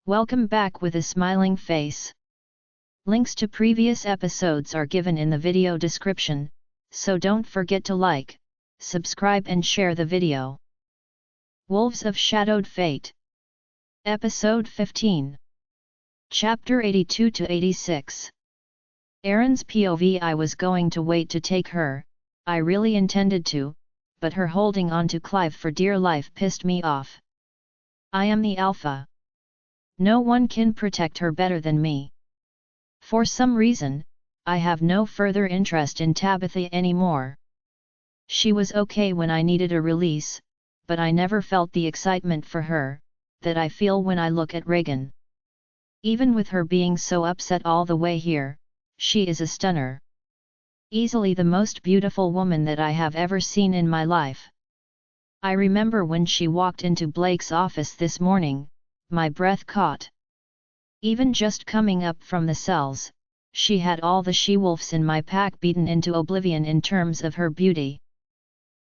Welcome back with a smiling face. Links to previous episodes are given in the video description, so don't forget to like, subscribe and share the video. Wolves of Shadowed Fate. Episode 15. Chapter 82 to 86. Erin's POV. I was going to wait to take her, I really intended to, but her holding on to Clive for dear life pissed me off. I am the alpha. No one can protect her better than me. For some reason, I have no further interest in Tabitha anymore. She was okay when I needed a release, but I never felt the excitement for her that I feel when I look at Regan. Even with her being so upset all the way here, she is a stunner. Easily the most beautiful woman that I have ever seen in my life. I remember when she walked into Blake's office this morning, my breath caught. Even just coming up from the cells, she had all the she-wolves in my pack beaten into oblivion in terms of her beauty.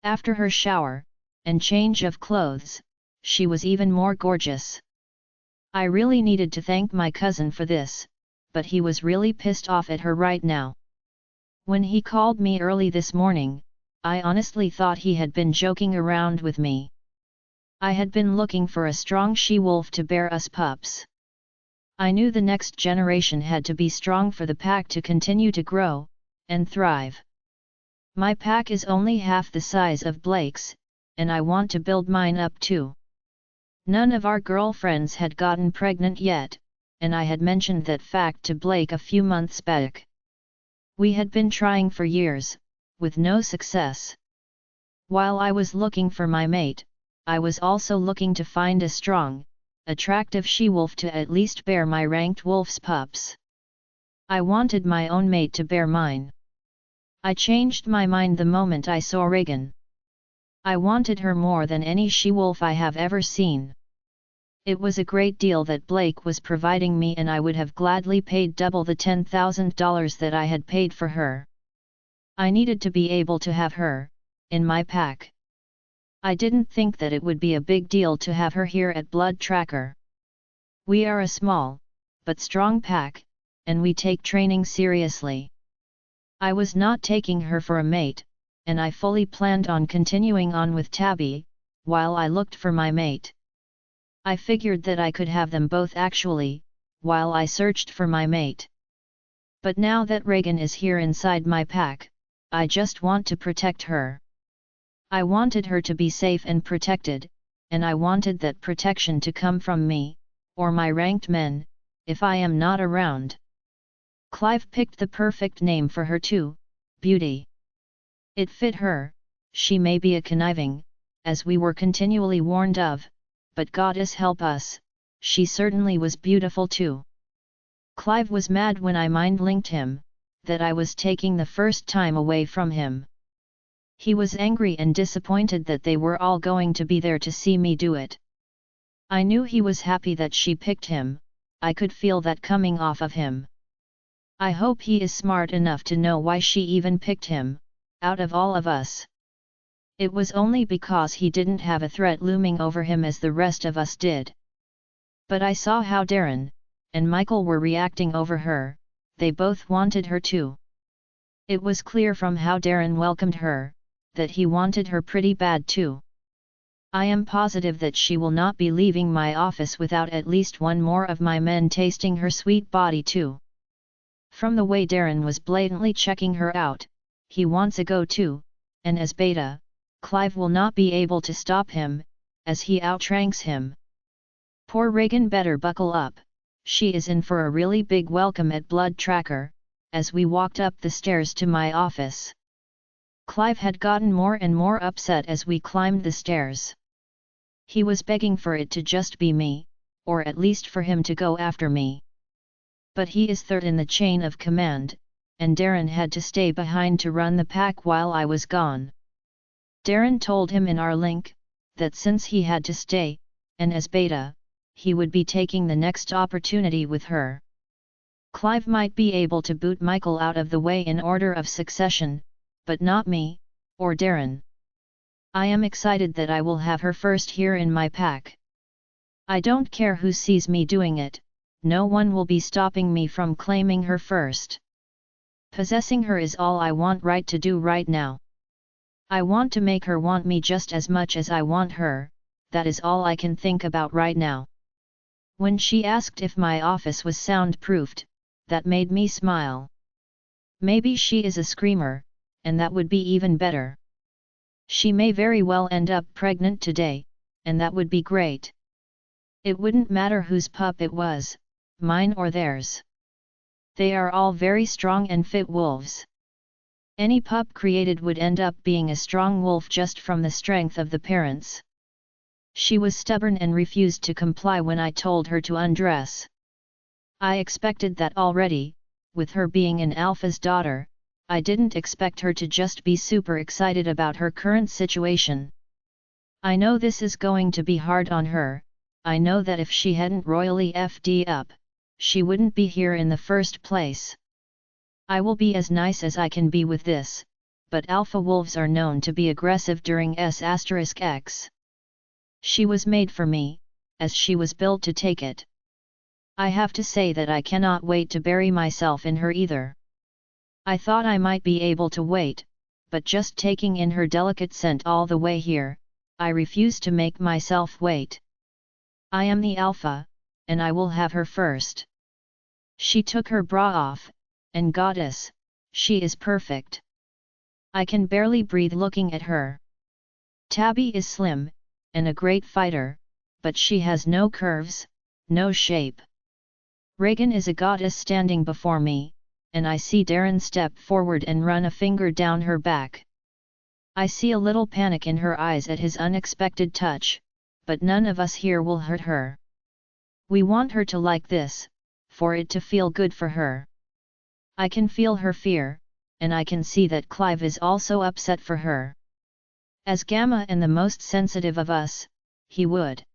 After her shower and change of clothes, she was even more gorgeous. I really needed to thank my cousin for this, but he was really pissed off at her right now. When he called me early this morning, I honestly thought he had been joking around with me. I had been looking for a strong she-wolf to bear us pups. I knew the next generation had to be strong for the pack to continue to grow and thrive. My pack is only half the size of Blake's, and I want to build mine up too. None of our girlfriends had gotten pregnant yet, and I had mentioned that fact to Blake a few months back. We had been trying for years, with no success. While I was looking for my mate, I was also looking to find a strong, attractive she-wolf to at least bear my ranked wolf's pups. I wanted my own mate to bear mine. I changed my mind the moment I saw Regan. I wanted her more than any she-wolf I have ever seen. It was a great deal that Blake was providing me, and I would have gladly paid double the $10,000 that I had paid for her. I needed to be able to have her in my pack. I didn't think that it would be a big deal to have her here at Blood Tracker. We are a small, but strong pack, and we take training seriously. I was not taking her for a mate, and I fully planned on continuing on with Tabby, while I looked for my mate. I figured that I could have them both actually, while I searched for my mate. But now that Regan is here inside my pack, I just want to protect her. I wanted her to be safe and protected, and I wanted that protection to come from me, or my ranked men, if I am not around. Clive picked the perfect name for her too, Beauty. It fit her. She may be a conniving, as we were continually warned of, but goddess help us, she certainly was beautiful too. Clive was mad when I mind-linked him, that I was taking the first time away from him. He was angry and disappointed that they were all going to be there to see me do it. I knew he was happy that she picked him, I could feel that coming off of him. I hope he is smart enough to know why she even picked him, out of all of us. It was only because he didn't have a threat looming over him as the rest of us did. But I saw how Darren and Michael were reacting over her, they both wanted her too. It was clear from how Darren welcomed her, that he wanted her pretty bad too. I am positive that she will not be leaving my office without at least one more of my men tasting her sweet body too. From the way Darren was blatantly checking her out, he wants a go too, and as beta, Clive will not be able to stop him, as he outranks him. Poor Regan better buckle up, she is in for a really big welcome at Blood Tracker, as we walked up the stairs to my office. Clive had gotten more and more upset as we climbed the stairs. He was begging for it to just be me, or at least for him to go after me. But he is third in the chain of command, and Darren had to stay behind to run the pack while I was gone. Darren told him in our link, that since he had to stay, and as beta, he would be taking the next opportunity with her. Clive might be able to boot Michael out of the way in order of succession, but not me, or Darren. I am excited that I will have her first here in my pack. I don't care who sees me doing it, no one will be stopping me from claiming her first. Possessing her is all I want to do right now. I want to make her want me just as much as I want her, that is all I can think about right now. When she asked if my office was soundproofed, that made me smile. Maybe she is a screamer, and that would be even better. She may very well end up pregnant today, and that would be great. It wouldn't matter whose pup it was, mine or theirs. They are all very strong and fit wolves. Any pup created would end up being a strong wolf just from the strength of the parents. She was stubborn and refused to comply when I told her to undress. I expected that already, with her being an alpha's daughter. I didn't expect her to just be super excited about her current situation. I know this is going to be hard on her. I know that if she hadn't royally FD up, she wouldn't be here in the first place. I will be as nice as I can be with this, but alpha wolves are known to be aggressive during S*X. She was made for me, as she was built to take it. I have to say that I cannot wait to bury myself in her either. I thought I might be able to wait, but just taking in her delicate scent all the way here, I refuse to make myself wait. I am the alpha, and I will have her first. She took her bra off, and goddess, she is perfect. I can barely breathe looking at her. Tabby is slim, and a great fighter, but she has no curves, no shape. Reagan is a goddess standing before me, and I see Darren step forward and run a finger down her back. I see a little panic in her eyes at his unexpected touch, but none of us here will hurt her. We want her to like this, for it to feel good for her. I can feel her fear, and I can see that Clive is also upset for her. As Gamma and the most sensitive of us, he would.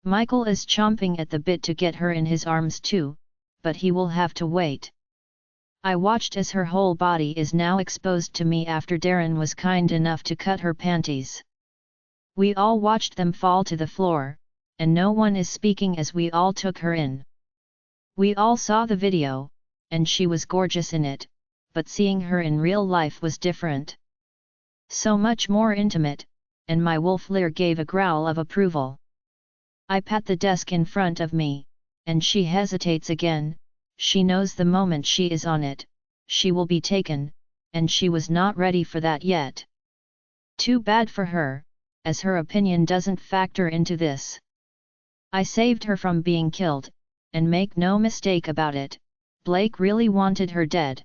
Michael is chomping at the bit to get her in his arms too, but he will have to wait. I watched as her whole body is now exposed to me after Darren was kind enough to cut her panties. We all watched them fall to the floor, and no one is speaking as we all took her in. We all saw the video, and she was gorgeous in it, but seeing her in real life was different. So much more intimate, and my wolf Lear gave a growl of approval. I pat the desk in front of me, and she hesitates again. She knows the moment she is on it, she will be taken, and she was not ready for that yet. Too bad for her, as her opinion doesn't factor into this. I saved her from being killed, and make no mistake about it, Blake really wanted her dead.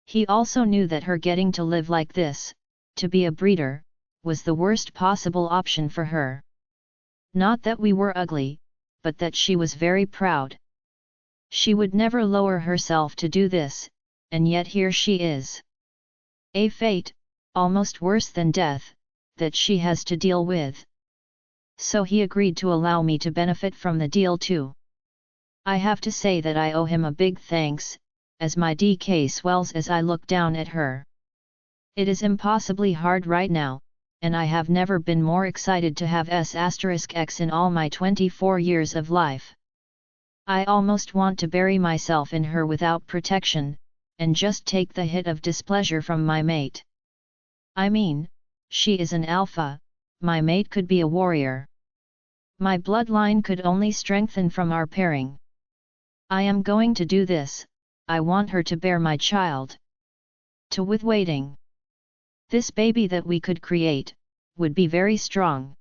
He also knew that her getting to live like this, to be a breeder, was the worst possible option for her. Not that we were ugly, but that she was very proud. She would never lower herself to do this, and yet here she is. A fate, almost worse than death, that she has to deal with. So he agreed to allow me to benefit from the deal too. I have to say that I owe him a big thanks, as my DK swells as I look down at her. It is impossibly hard right now, and I have never been more excited to have S*X in all my 24 years of life. I almost want to bury myself in her without protection, and just take the hit of displeasure from my mate. I mean, she is an alpha, my mate could be a warrior. My bloodline could only strengthen from our pairing. I am going to do this, I want her to bear my child. To with waiting. This baby that we could create, would be very strong.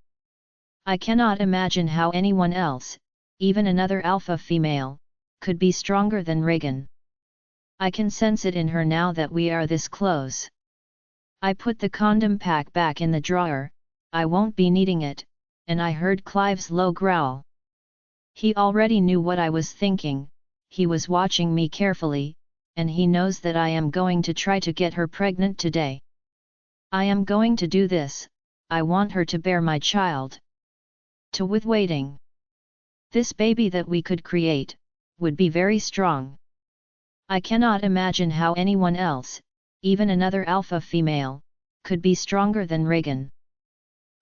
I cannot imagine how anyone else, even another alpha female, could be stronger than Reagan. I can sense it in her now that we are this close. I put the condom pack back in the drawer, I won't be needing it, and I heard Clive's low growl. He already knew what I was thinking, he was watching me carefully, and he knows that I am going to try to get her pregnant today. I am going to do this, I want her to bear my child. To with waiting. This baby that we could create, would be very strong. I cannot imagine how anyone else, even another alpha female, could be stronger than Reagan.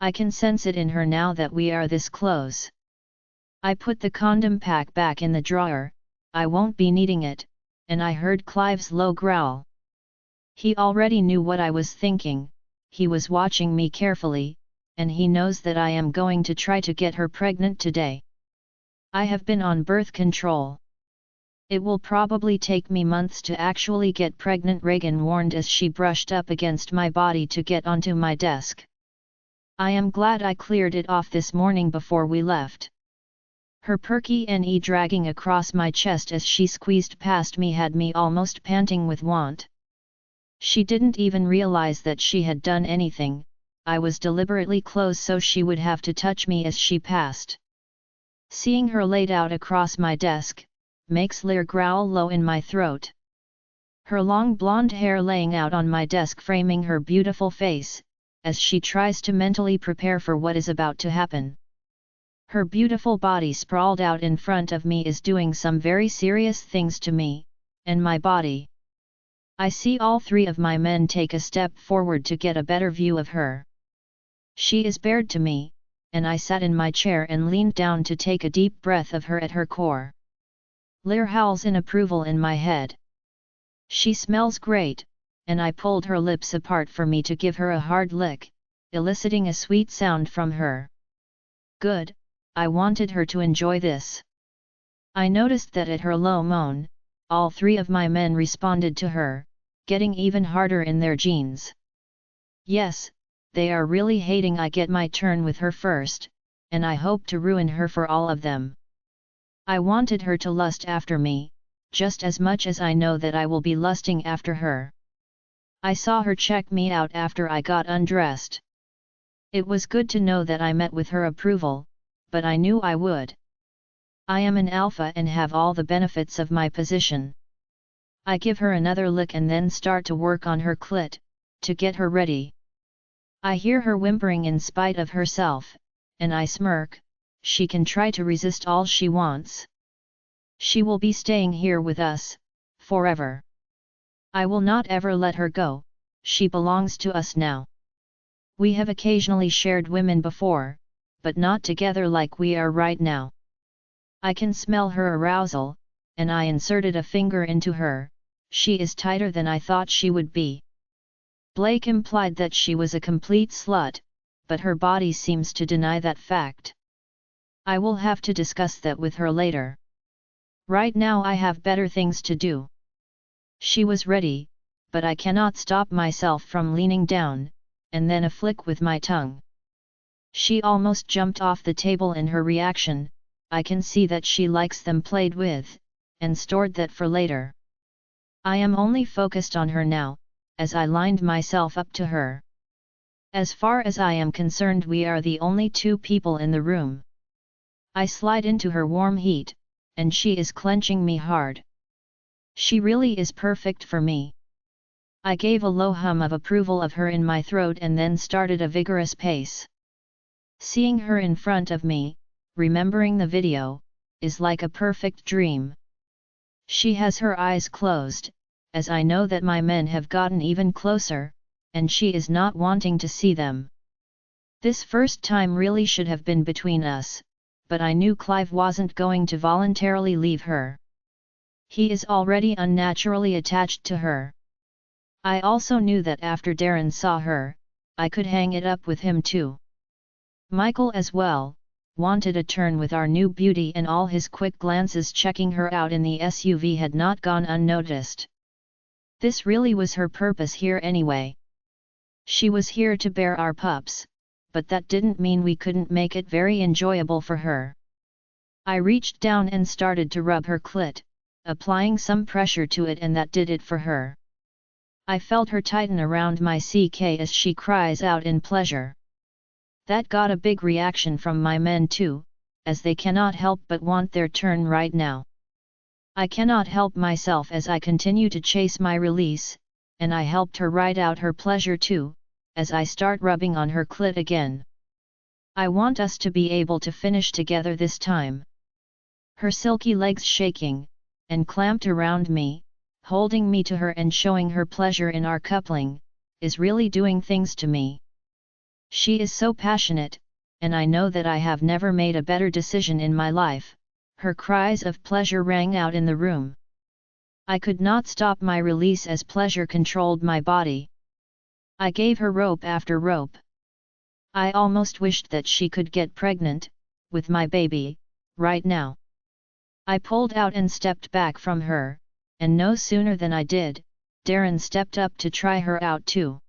I can sense it in her now that we are this close. I put the condom pack back in the drawer, I won't be needing it, and I heard Clive's low growl. He already knew what I was thinking, he was watching me carefully, and he knows that I am going to try to get her pregnant today. I have been on birth control. It will probably take me months to actually get pregnant, Reagan warned as she brushed up against my body to get onto my desk. I am glad I cleared it off this morning before we left. Her perky knee dragging across my chest as she squeezed past me had me almost panting with want. She didn't even realize that she had done anything, I was deliberately close so she would have to touch me as she passed. Seeing her laid out across my desk, makes Lear growl low in my throat. Her long blonde hair laying out on my desk framing her beautiful face, as she tries to mentally prepare for what is about to happen. Her beautiful body sprawled out in front of me is doing some very serious things to me, and my body. I see all three of my men take a step forward to get a better view of her. She is bared to me, and I sat in my chair and leaned down to take a deep breath of her at her core. Lear howls in approval in my head. She smells great, and I pulled her lips apart for me to give her a hard lick, eliciting a sweet sound from her. Good, I wanted her to enjoy this. I noticed that at her low moan, all three of my men responded to her, getting even harder in their jeans. Yes, they are really hating I get my turn with her first, and I hope to ruin her for all of them. I wanted her to lust after me, just as much as I know that I will be lusting after her. I saw her check me out after I got undressed. It was good to know that I met with her approval, but I knew I would. I am an alpha and have all the benefits of my position. I give her another lick and then start to work on her clit, to get her ready. I hear her whimpering in spite of herself, and I smirk. She can try to resist all she wants. She will be staying here with us, forever. I will not ever let her go, she belongs to us now. We have occasionally shared women before, but not together like we are right now. I can smell her arousal, and I inserted a finger into her. She is tighter than I thought she would be. Blake implied that she was a complete slut, but her body seems to deny that fact. I will have to discuss that with her later. Right now I have better things to do. She was ready, but I cannot stop myself from leaning down, and then a flick with my tongue. She almost jumped off the table in her reaction. I can see that she likes them played with, and stored that for later. I am only focused on her now, as I lined myself up to her. As far as I am concerned, we are the only two people in the room. I slide into her warm heat, and she is clenching me hard. She really is perfect for me. I gave a low hum of approval of her in my throat and then started a vigorous pace. Seeing her in front of me, remembering the video, is like a perfect dream. She has her eyes closed, as I know that my men have gotten even closer, and she is not wanting to see them. This first time really should have been between us, but I knew Clive wasn't going to voluntarily leave her. He is already unnaturally attached to her. I also knew that after Darren saw her, I could hang it up with him too. Michael as well, wanted a turn with our new beauty, and all his quick glances checking her out in the SUV had not gone unnoticed. This really was her purpose here anyway. She was here to bear our pups, but that didn't mean we couldn't make it very enjoyable for her. I reached down and started to rub her clit, applying some pressure to it, and that did it for her. I felt her tighten around my CK as she cries out in pleasure. That got a big reaction from my men too, as they cannot help but want their turn right now. I cannot help myself as I continue to chase my release, and I helped her ride out her pleasure too, as I start rubbing on her clit again. I want us to be able to finish together this time. Her silky legs shaking, and clamped around me, holding me to her and showing her pleasure in our coupling, is really doing things to me. She is so passionate, and I know that I have never made a better decision in my life." Her cries of pleasure rang out in the room. I could not stop my release as pleasure controlled my body. I gave her rope after rope. I almost wished that she could get pregnant, with my baby, right now. I pulled out and stepped back from her, and no sooner than I did, Darren stepped up to try her out too.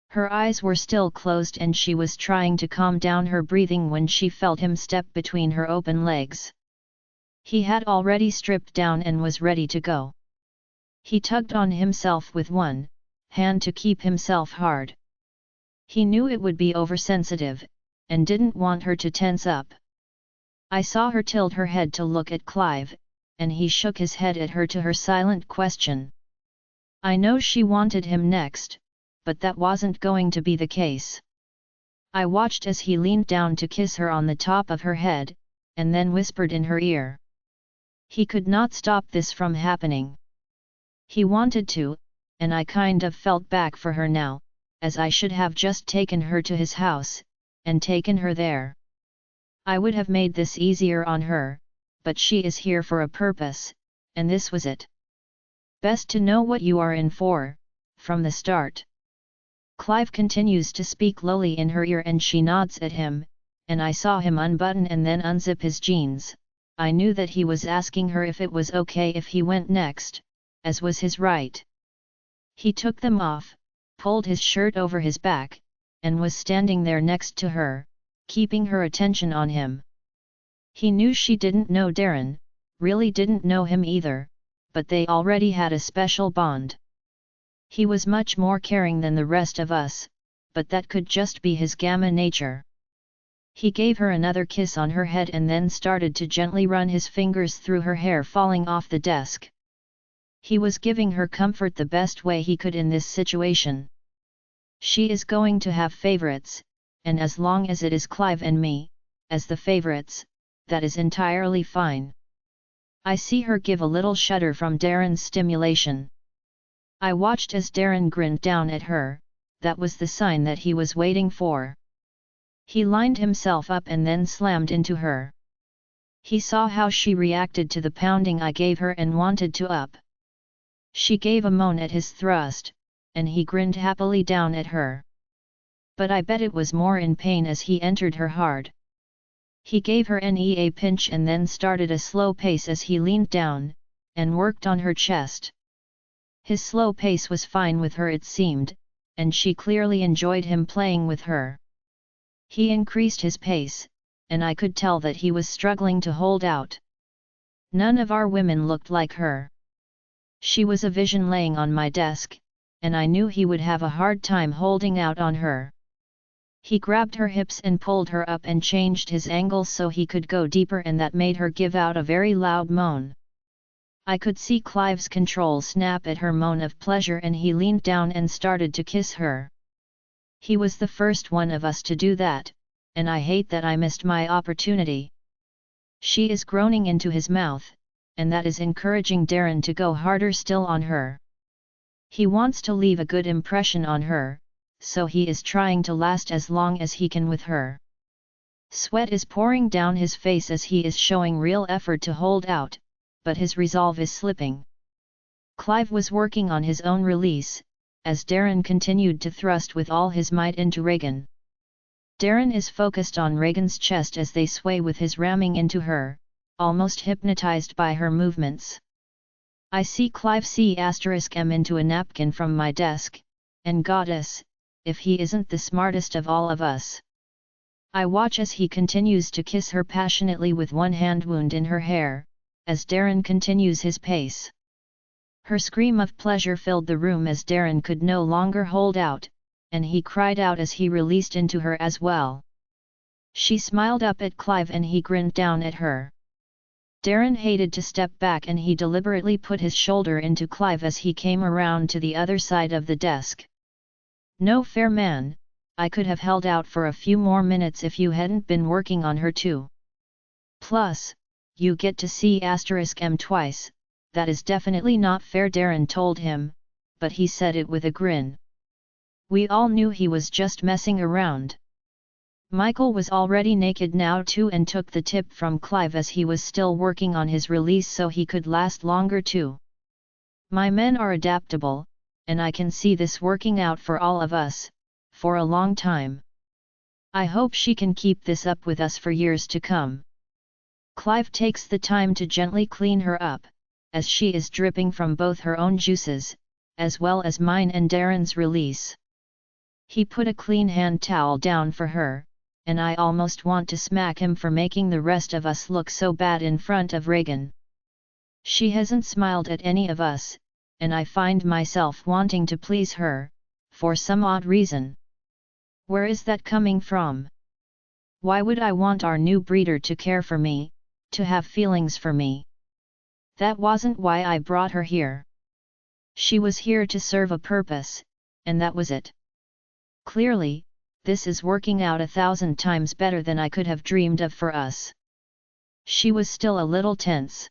Her eyes were still closed and she was trying to calm down her breathing when she felt him step between her open legs. He had already stripped down and was ready to go. He tugged on himself with one hand to keep himself hard. He knew it would be oversensitive, and didn't want her to tense up. I saw her tilt her head to look at Clive, and he shook his head at her to her silent question. I know she wanted him next, but that wasn't going to be the case. I watched as he leaned down to kiss her on the top of her head, and then whispered in her ear. He could not stop this from happening. He wanted to, and I kind of felt bad for her now, as I should have just taken her to his house, and taken her there. I would have made this easier on her, but she is here for a purpose, and this was it. Best to know what you are in for, from the start. Clive continues to speak lowly in her ear and she nods at him, and I saw him unbutton and then unzip his jeans. I knew that he was asking her if it was okay if he went next, as was his right. He took them off, pulled his shirt over his back, and was standing there next to her, keeping her attention on him. He knew she didn't know Darren, really didn't know him either, but they already had a special bond. He was much more caring than the rest of us, but that could just be his gamma nature. He gave her another kiss on her head and then started to gently run his fingers through her hair falling off the desk. He was giving her comfort the best way he could in this situation. She is going to have favorites, and as long as it is Clive and me, as the favorites, that is entirely fine. I see her give a little shudder from Darren's stimulation. I watched as Darren grinned down at her, that was the sign that he was waiting for. He lined himself up and then slammed into her. He saw how she reacted to the pounding I gave her and wanted to up. She gave a moan at his thrust, and he grinned happily down at her. But I bet it was more in pain as he entered her hard. He gave her a pinch and then started a slow pace as he leaned down, and worked on her chest. His slow pace was fine with her it seemed, and she clearly enjoyed him playing with her. He increased his pace, and I could tell that he was struggling to hold out. None of our women looked like her. She was a vision laying on my desk, and I knew he would have a hard time holding out on her. He grabbed her hips and pulled her up and changed his angle so he could go deeper, and that made her give out a very loud moan. I could see Clive's control snap at her moan of pleasure and he leaned down and started to kiss her. He was the first one of us to do that, and I hate that I missed my opportunity. She is groaning into his mouth, and that is encouraging Darren to go harder still on her. He wants to leave a good impression on her, so he is trying to last as long as he can with her. Sweat is pouring down his face as he is showing real effort to hold out, but his resolve is slipping. Clive was working on his own release, as Darren continued to thrust with all his might into Reagan. Darren is focused on Reagan's chest as they sway with his ramming into her, almost hypnotized by her movements. I see Clive *M into a napkin from my desk, and goddess, if he isn't the smartest of all of us. I watch as he continues to kiss her passionately with one hand wound in her hair, as Darren continues his pace. Her scream of pleasure filled the room as Darren could no longer hold out, and he cried out as he released into her as well. She smiled up at Clive and he grinned down at her. Darren hated to step back and he deliberately put his shoulder into Clive as he came around to the other side of the desk. No fair man, I could have held out for a few more minutes if you hadn't been working on her too. Plus, you get to see *M twice, that is definitely not fair, Darren told him, but he said it with a grin. We all knew he was just messing around. Michael was already naked now too and took the tip from Clive as he was still working on his release so he could last longer too. My men are adaptable, and I can see this working out for all of us, for a long time. I hope she can keep this up with us for years to come. Clive takes the time to gently clean her up, as she is dripping from both her own juices, as well as mine and Darren's release. He put a clean hand towel down for her, and I almost want to smack him for making the rest of us look so bad in front of Reagan. She hasn't smiled at any of us, and I find myself wanting to please her, for some odd reason. Where is that coming from? Why would I want our new breeder to care for me, to have feelings for me? That wasn't why I brought her here. She was here to serve a purpose, and that was it. Clearly, this is working out 1,000 times better than I could have dreamed of for us. She was still a little tense.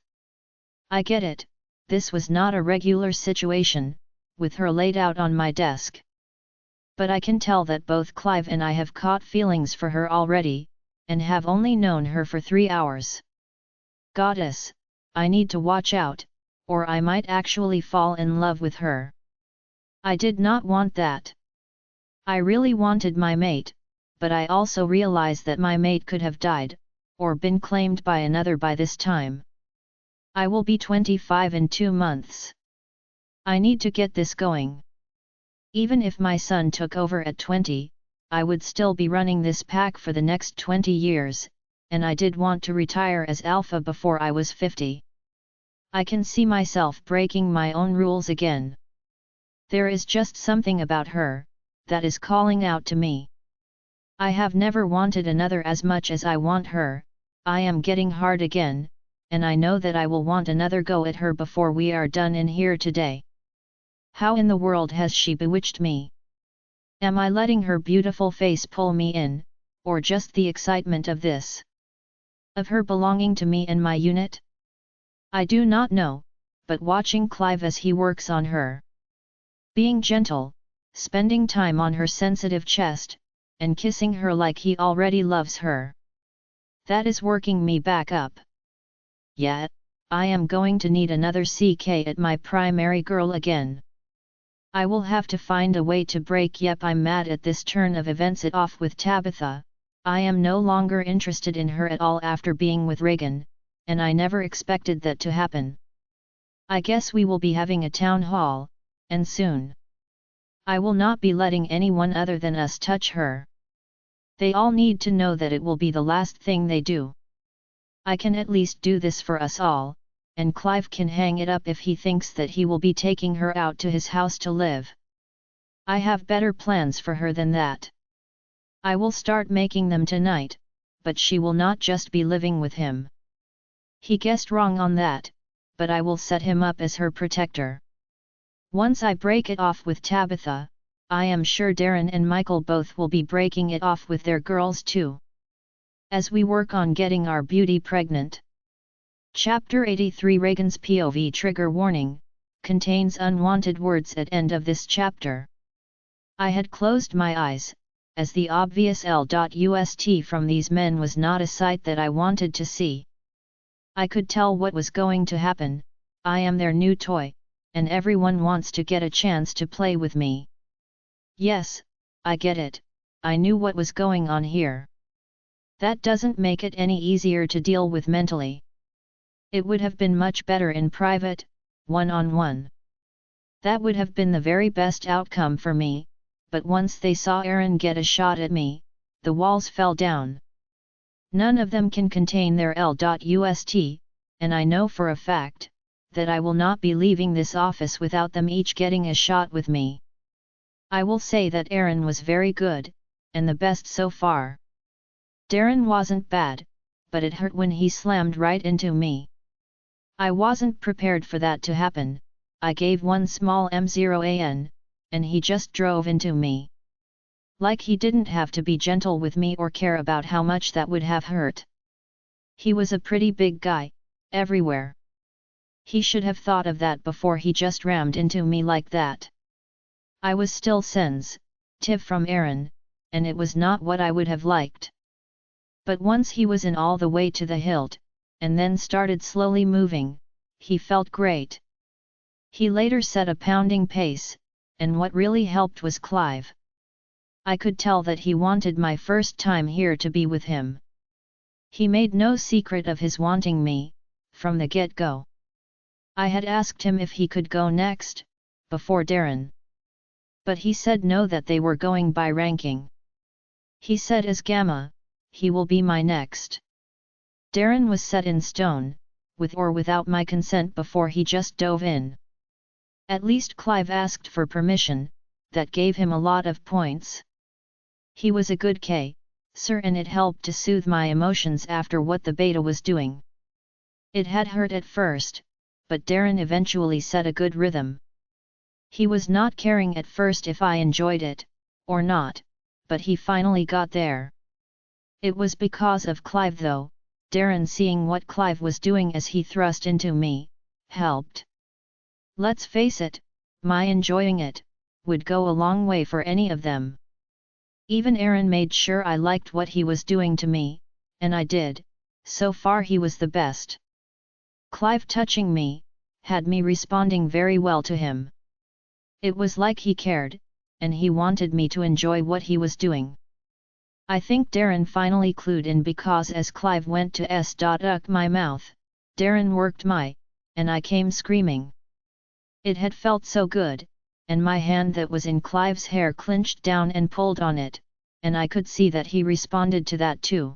I get it, this was not a regular situation, with her laid out on my desk. But I can tell that both Clive and I have caught feelings for her already, and have only known her for 3 hours. Goddess, I need to watch out, or I might actually fall in love with her. I did not want that. I really wanted my mate, but I also realized that my mate could have died, or been claimed by another by this time. I will be 25 in 2 months. I need to get this going. Even if my son took over at 20, I would still be running this pack for the next 20 years, and I did want to retire as alpha before I was 50. I can see myself breaking my own rules again. There is just something about her that is calling out to me. I have never wanted another as much as I want her. I am getting hard again, and I know that I will want another go at her before we are done in here today. How in the world has she bewitched me? Am I letting her beautiful face pull me in, or just the excitement of this? Of her belonging to me and my unit? I do not know, but watching Clive as he works on her, being gentle, spending time on her sensitive chest, and kissing her like he already loves her. That is working me back up. Yet, I am going to need another CK at my primary girl again. I will have to find a way to break. Yep, I'm mad at this turn of events. It off with Tabitha. I am no longer interested in her at all after being with Reagan, and I never expected that to happen. I guess we will be having a town hall, and soon. I will not be letting anyone other than us touch her. They all need to know that it will be the last thing they do. I can at least do this for us all, and Clive can hang it up if he thinks that he will be taking her out to his house to live. I have better plans for her than that. I will start making them tonight, but she will not just be living with him. He guessed wrong on that, but I will set him up as her protector. Once I break it off with Tabitha, I am sure Darren and Michael both will be breaking it off with their girls too. As we work on getting our beauty pregnant. Chapter 83 Reagan's POV. Trigger warning, contains unwanted words at end of this chapter. I had closed my eyes, as the obvious L.ust from these men was not a sight that I wanted to see. I could tell what was going to happen. I am their new toy, and everyone wants to get a chance to play with me. Yes, I get it, I knew what was going on here. That doesn't make it any easier to deal with mentally. It would have been much better in private, one-on-one. That would have been the very best outcome for me, but once they saw Aaron get a shot at me, the walls fell down. None of them can contain their L.ust, and I know for a fact that I will not be leaving this office without them each getting a shot with me. I will say that Aaron was very good, and the best so far. Darren wasn't bad, but it hurt when he slammed right into me. I wasn't prepared for that to happen. I gave one small M0 and he just drove into me. Like he didn't have to be gentle with me or care about how much that would have hurt. He was a pretty big guy, everywhere. He should have thought of that before he just rammed into me like that. I was still sensitive from Aaron, and it was not what I would have liked. But once he was in all the way to the hilt, and then started slowly moving, he felt great. He later set a pounding pace, and what really helped was Clive. I could tell that he wanted my first time here to be with him. He made no secret of his wanting me, from the get-go. I had asked him if he could go next, before Darren. But he said no, that they were going by ranking. He said as Gamma, he will be my next. Darren was set in stone, with or without my consent before he just dove in. At least Clive asked for permission, that gave him a lot of points. He was a good sir, and it helped to soothe my emotions after what the beta was doing. It had hurt at first, but Darren eventually set a good rhythm. He was not caring at first if I enjoyed it, or not, but he finally got there. It was because of Clive though. Darren seeing what Clive was doing as he thrust into me, helped. Let's face it, my enjoying it, would go a long way for any of them. Even Aaron made sure I liked what he was doing to me, and I did, so far he was the best. Clive touching me, had me responding very well to him. It was like he cared, and he wanted me to enjoy what he was doing. I think Darren finally clued in because as Clive went to my mouth, Darren worked and I came screaming. It had felt so good, and my hand that was in Clive's hair clinched down and pulled on it, and I could see that he responded to that too.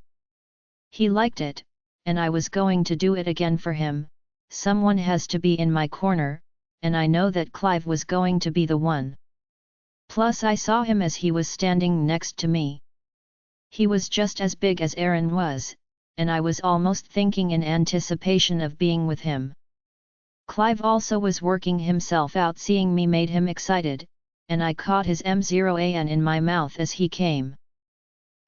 He liked it, and I was going to do it again for him. Someone has to be in my corner, and I know that Clive was going to be the one. Plus I saw him as he was standing next to me. He was just as big as Aaron was, and I was almost thinking in anticipation of being with him. Clive also was working himself out. Seeing me made him excited, and I caught his M0AN in my mouth as he came.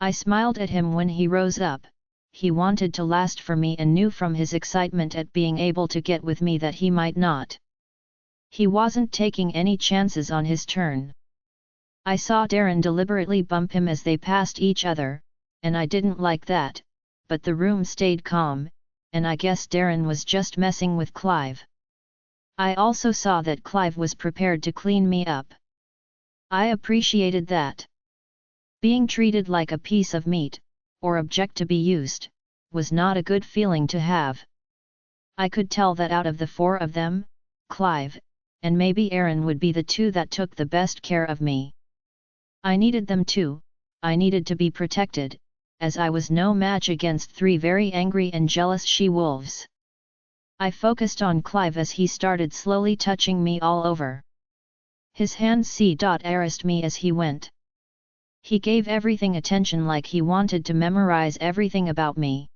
I smiled at him when he rose up. He wanted to last for me and knew from his excitement at being able to get with me that he might not. He wasn't taking any chances on his turn. I saw Darren deliberately bump him as they passed each other, and I didn't like that, but the room stayed calm, and I guess Darren was just messing with Clive. I also saw that Clive was prepared to clean me up. I appreciated that. Being treated like a piece of meat, or object to be used, was not a good feeling to have. I could tell that out of the four of them, Clive, and maybe Aaron would be the two that took the best care of me. I needed them too. I needed to be protected, as I was no match against three very angry and jealous she-wolves. I focused on Clive as he started slowly touching me all over. His hands harassed me as he went. He gave everything attention like he wanted to memorize everything about me.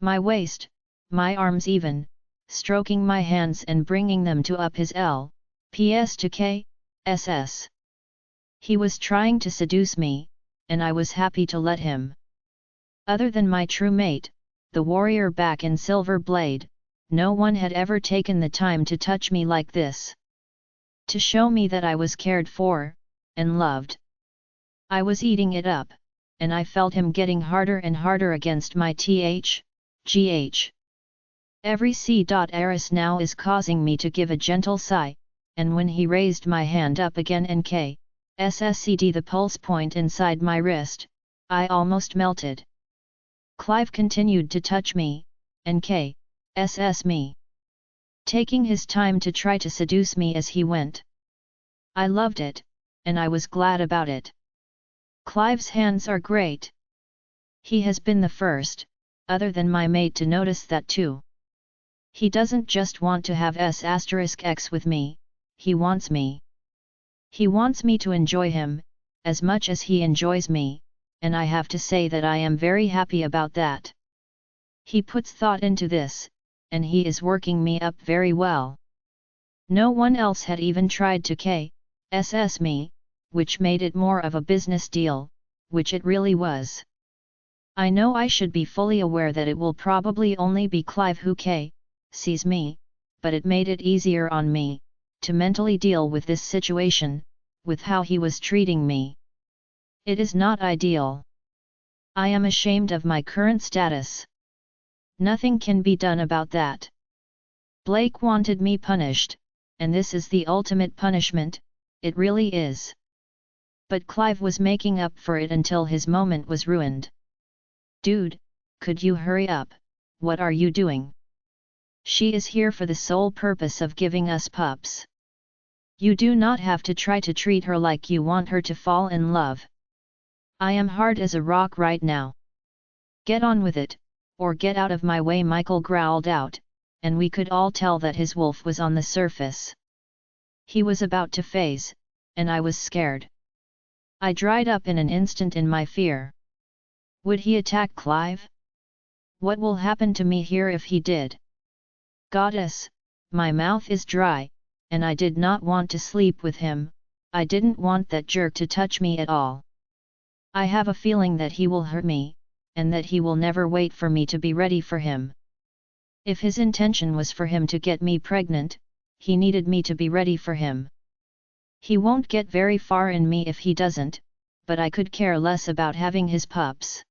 My waist, my arms even, stroking my hands and bringing them to up his L.P.S. to K.S.S. He was trying to seduce me, and I was happy to let him. Other than my true mate, the warrior back in Silver Blade, no one had ever taken the time to touch me like this. To show me that I was cared for, and loved. I was eating it up, and I felt him getting harder and harder against my GH. Every C.Aris now is causing me to give a gentle sigh, and when he raised my hand up again and K.S.S.C.D. the pulse point inside my wrist, I almost melted. Clive continued to touch me, and K.S.S. me. Taking his time to try to seduce me as he went. I loved it, and I was glad about it. Clive's hands are great. He has been the first, other than my mate, to notice that too. He doesn't just want to have S*X with me, he wants me. He wants me to enjoy him, as much as he enjoys me, and I have to say that I am very happy about that. He puts thought into this, and he is working me up very well. No one else had even tried to K.S.S. me, which made it more of a business deal, which it really was. I know I should be fully aware that it will probably only be Clive who sees me, but it made it easier on me, to mentally deal with this situation, with how he was treating me. It is not ideal. I am ashamed of my current status. Nothing can be done about that. Blake wanted me punished, and this is the ultimate punishment, it really is. But Clive was making up for it until his moment was ruined. Dude, could you hurry up? What are you doing? She is here for the sole purpose of giving us pups. You do not have to try to treat her like you want her to fall in love. I am hard as a rock right now. Get on with it, or get out of my way, Michael growled out, and we could all tell that his wolf was on the surface. He was about to phase, and I was scared. I dried up in an instant in my fear. Would he attack Clive? What will happen to me here if he did? Goddess, my mouth is dry, and I did not want to sleep with him. I didn't want that jerk to touch me at all. I have a feeling that he will hurt me, and that he will never wait for me to be ready for him. If his intention was for him to get me pregnant, he needed me to be ready for him. He won't get very far in me if he doesn't, but I could care less about having his pups.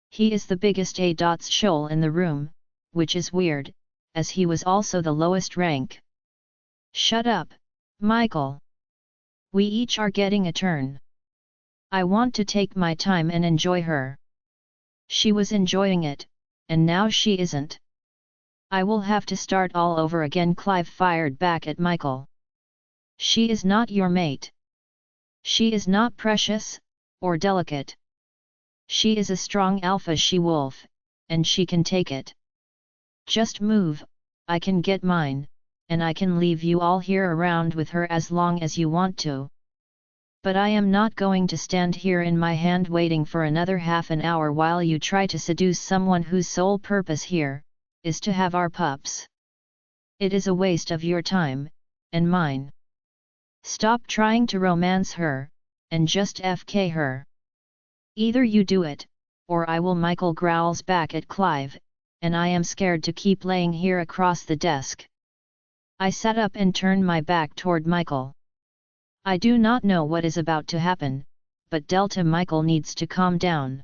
He is the biggest shoal in the room, which is weird, as he was also the lowest rank. Shut up, Michael. We each are getting a turn. I want to take my time and enjoy her. She was enjoying it, and now she isn't. I will have to start all over again, Clive fired back at Michael. She is not your mate. She is not precious, or delicate. She is a strong alpha she-wolf, and she can take it. Just move, I can get mine, and I can leave you all here around with her as long as you want to. But I am not going to stand here in my hand waiting for another half an hour while you try to seduce someone whose sole purpose here is to have our pups. It is a waste of your time, and mine. Stop trying to romance her, and just FK her. Either you do it, or I will. Michael growls back at Clive, and I am scared to keep laying here across the desk. I sat up and turned my back toward Michael. I do not know what is about to happen, but Michael needs to calm down.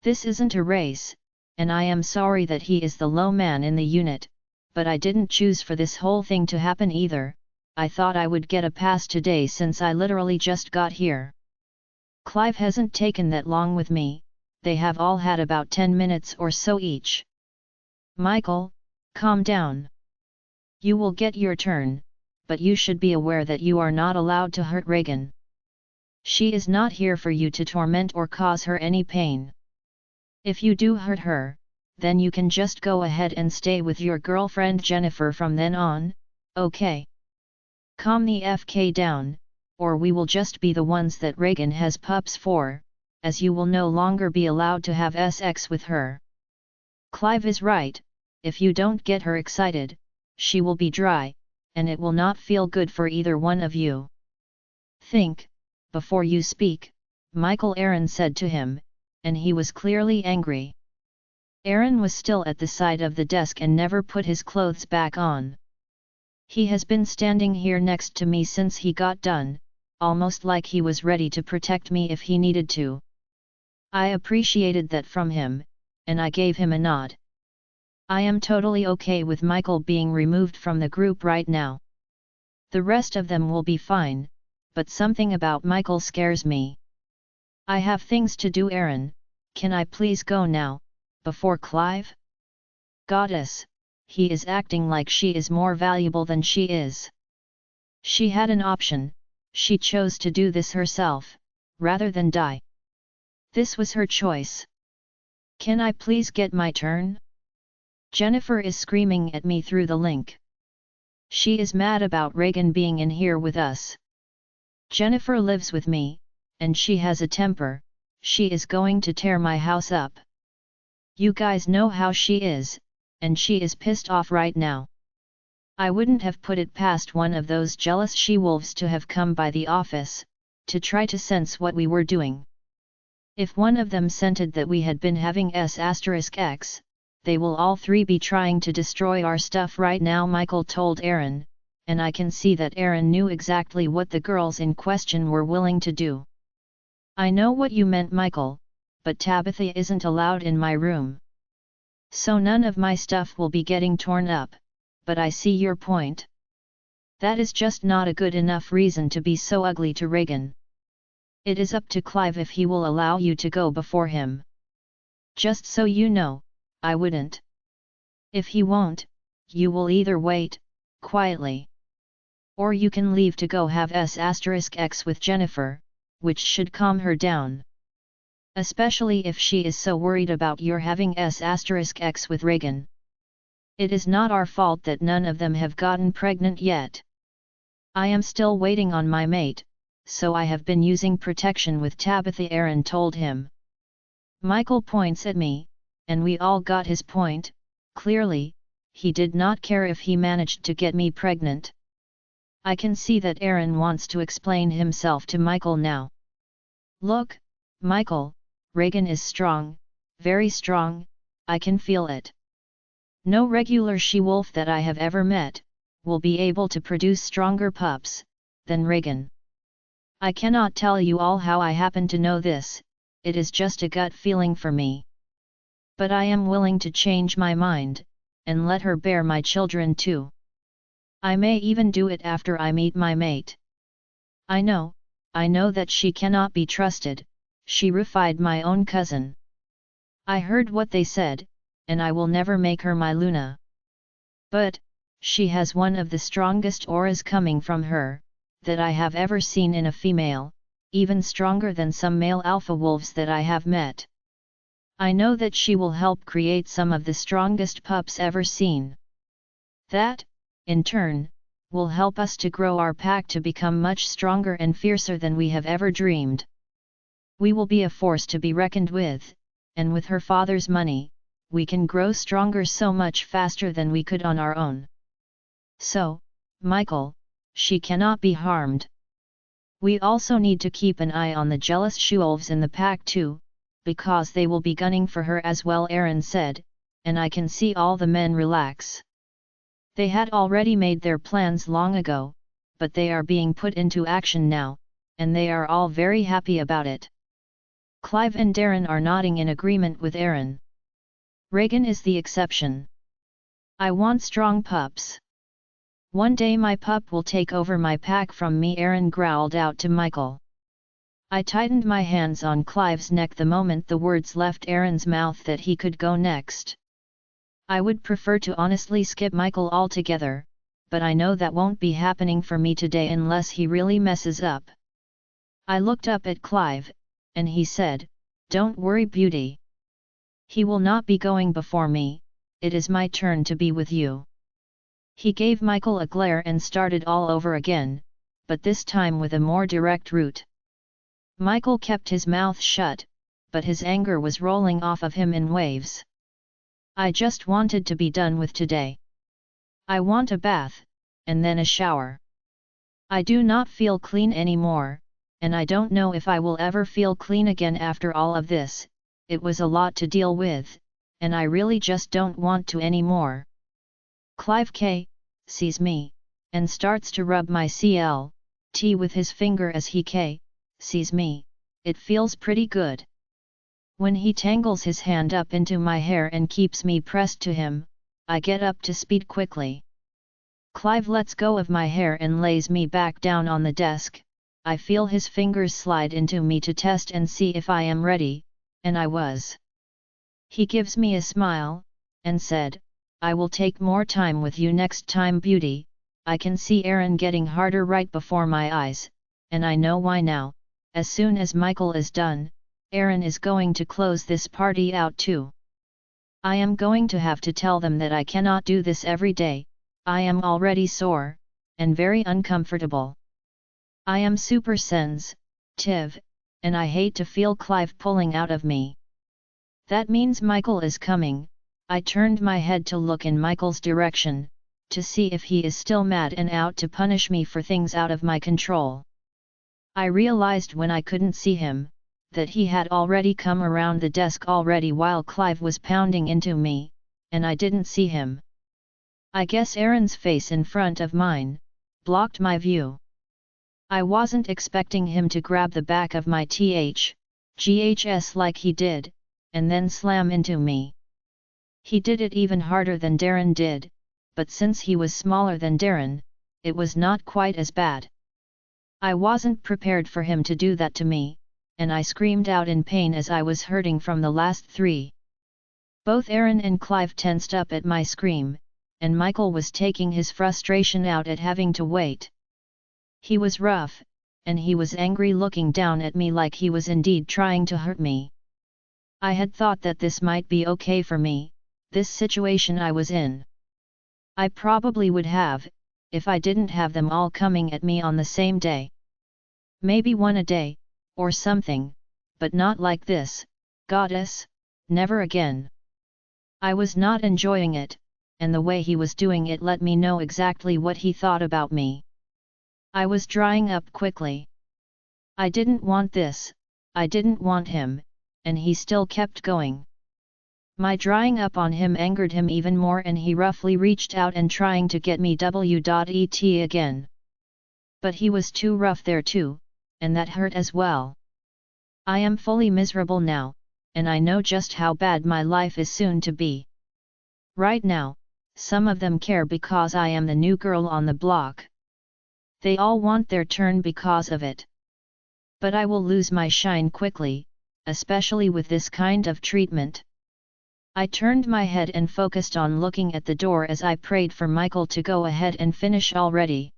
This isn't a race, and I am sorry that he is the low man in the unit, but I didn't choose for this whole thing to happen either. I thought I would get a pass today since I literally just got here. Clive hasn't taken that long with me, they have all had about 10 minutes or so each. Michael, calm down. You will get your turn, but you should be aware that you are not allowed to hurt Reagan. She is not here for you to torment or cause her any pain. If you do hurt her, then you can just go ahead and stay with your girlfriend Jennifer from then on, okay? Calm the FK down, or we will just be the ones that Reagan has pups for, as you will no longer be allowed to have sex with her. Clive is right, if you don't get her excited, she will be dry, and it will not feel good for either one of you. Think, before you speak, Michael Aaron said to him, and he was clearly angry. Aaron was still at the side of the desk and never put his clothes back on. He has been standing here next to me since he got done, almost like he was ready to protect me if he needed to. I appreciated that from him, and I gave him a nod. I am totally okay with Michael being removed from the group right now. The rest of them will be fine, but something about Michael scares me. I have things to do. Aaron, can I please go now, before Clive? Goddess, he is acting like she is more valuable than she is. She had an option, she chose to do this herself, rather than die. This was her choice. Can I please get my turn? Jennifer is screaming at me through the link. She is mad about Reagan being in here with us. Jennifer lives with me, and she has a temper, she is going to tear my house up. You guys know how she is, and she is pissed off right now. I wouldn't have put it past one of those jealous she-wolves to have come by the office, to try to sense what we were doing. If one of them scented that we had been having S*X, they will all three be trying to destroy our stuff right now, Michael told Aaron, and I can see that Aaron knew exactly what the girls in question were willing to do. I know what you meant, Michael, but Tabitha isn't allowed in my room. So none of my stuff will be getting torn up, but I see your point. That is just not a good enough reason to be so ugly to Regan. It is up to Clive if he will allow you to go before him. Just so you know, I wouldn't. If he won't, you will either wait, quietly. Or you can leave to go have S*X with Jennifer, which should calm her down. Especially if she is so worried about your having S*X with Regan. It is not our fault that none of them have gotten pregnant yet. I am still waiting on my mate, so I have been using protection with Tabitha, Aaron told him. Michael points at me, and we all got his point. Clearly, he did not care if he managed to get me pregnant. I can see that Aaron wants to explain himself to Michael now. Look, Michael, Regan is strong, very strong, I can feel it. No regular she-wolf that I have ever met will be able to produce stronger pups than Regan. I cannot tell you all how I happen to know this, it is just a gut feeling for me. But I am willing to change my mind, and let her bear my children too. I may even do it after I meet my mate. I know that she cannot be trusted, she roofied my own cousin. I heard what they said, and I will never make her my Luna. But, she has one of the strongest auras coming from her, that I have ever seen in a female, even stronger than some male alpha wolves that I have met. I know that she will help create some of the strongest pups ever seen. That, in turn, will help us to grow our pack to become much stronger and fiercer than we have ever dreamed. We will be a force to be reckoned with, and with her father's money, we can grow stronger so much faster than we could on our own. So, Michael, she cannot be harmed. We also need to keep an eye on the jealous she-wolves in the pack too, because they will be gunning for her as well, Aaron said, and I can see all the men relax. They had already made their plans long ago, but they are being put into action now, and they are all very happy about it. Clive and Darren are nodding in agreement with Aaron. Regan is the exception. I want strong pups. One day my pup will take over my pack from me, Aaron growled out to Michael. I tightened my hands on Clive's neck the moment the words left Aaron's mouth that he could go next. I would prefer to honestly skip Michael altogether, but I know that won't be happening for me today unless he really messes up. I looked up at Clive, and he said, "Don't worry, beauty. He will not be going before me, it is my turn to be with you." He gave Michael a glare and started all over again, but this time with a more direct route. Michael kept his mouth shut, but his anger was rolling off of him in waves. I just wanted to be done with today. I want a bath, and then a shower. I do not feel clean anymore, and I don't know if I will ever feel clean again after all of this. It was a lot to deal with, and I really just don't want to anymore. Clive sees me, and starts to rub my CLT with his finger as he sees me. It feels pretty good. When he tangles his hand up into my hair and keeps me pressed to him, I get up to speed quickly. Clive lets go of my hair and lays me back down on the desk. I feel his fingers slide into me to test and see if I am ready, and I was. He gives me a smile, and said, "I will take more time with you next time, beauty." I can see Aaron getting harder right before my eyes, and I know why now. As soon as Michael is done, Aaron is going to close this party out too. I am going to have to tell them that I cannot do this every day. I am already sore, and very uncomfortable. I am super sensitive, and I hate to feel Clive pulling out of me. That means Michael is coming. I turned my head to look in Michael's direction, to see if he is still mad and out to punish me for things out of my control. I realized when I couldn't see him, that he had already come around the desk already while Clive was pounding into me, and I didn't see him. I guess Aaron's face in front of mine blocked my view. I wasn't expecting him to grab the back of my GHS like he did, and then slam into me. He did it even harder than Darren did, but since he was smaller than Darren, it was not quite as bad. I wasn't prepared for him to do that to me, and I screamed out in pain as I was hurting from the last three. Both Aaron and Clive tensed up at my scream, and Michael was taking his frustration out at having to wait. He was rough, and he was angry, looking down at me like he was indeed trying to hurt me. I had thought that this might be okay for me, this situation I was in. I probably would have, if I didn't have them all coming at me on the same day. Maybe one a day, or something, but not like this, goddess, never again. I was not enjoying it, and the way he was doing it let me know exactly what he thought about me. I was drying up quickly. I didn't want this, I didn't want him, and he still kept going. My drying up on him angered him even more, and he roughly reached out and trying to get me WET again. But he was too rough there too, and that hurt as well. I am fully miserable now, and I know just how bad my life is soon to be. Right now, some of them care because I am the new girl on the block. They all want their turn because of it. But I will lose my shine quickly, especially with this kind of treatment. I turned my head and focused on looking at the door as I prayed for Michael to go ahead and finish already.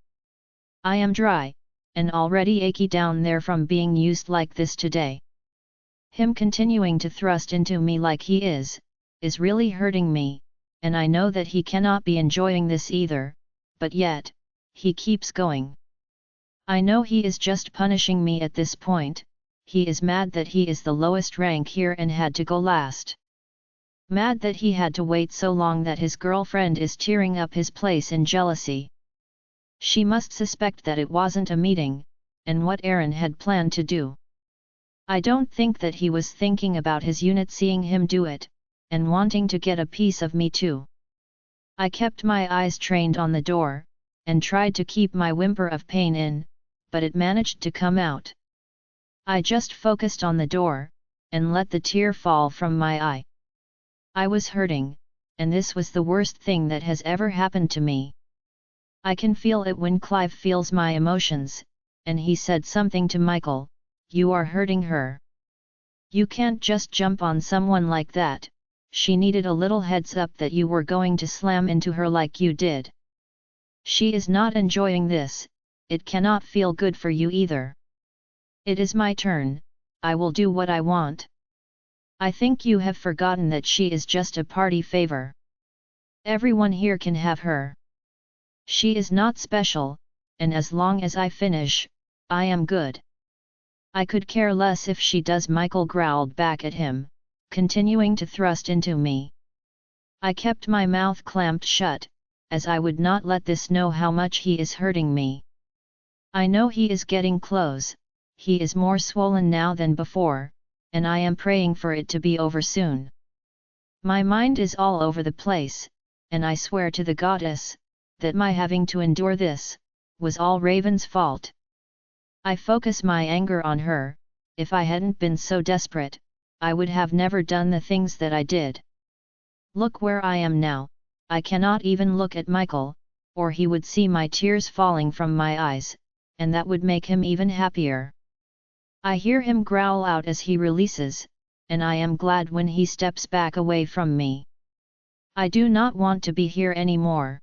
I am dry, and already achy down there from being used like this today. Him continuing to thrust into me like he is really hurting me, and I know that he cannot be enjoying this either, but yet, he keeps going. I know he is just punishing me at this point. He is mad that he is the lowest rank here and had to go last. Mad that he had to wait so long, that his girlfriend is tearing up his place in jealousy. She must suspect that it wasn't a meeting, and what Aaron had planned to do. I don't think that he was thinking about his unit seeing him do it, and wanting to get a piece of me too. I kept my eyes trained on the door, and tried to keep my whimper of pain in, but it managed to come out. I just focused on the door, and let the tear fall from my eye. I was hurting, and this was the worst thing that has ever happened to me. I can feel it when Clive feels my emotions, and he said something to Michael, "You are hurting her. You can't just jump on someone like that, she needed a little heads up that you were going to slam into her like you did. She is not enjoying this, it cannot feel good for you either. It is my turn, I will do what I want. I think you have forgotten that she is just a party favor. Everyone here can have her. She is not special, and as long as I finish, I am good. I could care less if she does." Michael growled back at him, continuing to thrust into me. I kept my mouth clamped shut, as I would not let this know how much he is hurting me. I know he is getting close, he is more swollen now than before, and I am praying for it to be over soon. My mind is all over the place, and I swear to the goddess, that my having to endure this, was all Raven's fault. I focus my anger on her. If I hadn't been so desperate, I would have never done the things that I did. Look where I am now, I cannot even look at Michael, or he would see my tears falling from my eyes, and that would make him even happier. I hear him growl out as he releases, and I am glad when he steps back away from me. I do not want to be here anymore.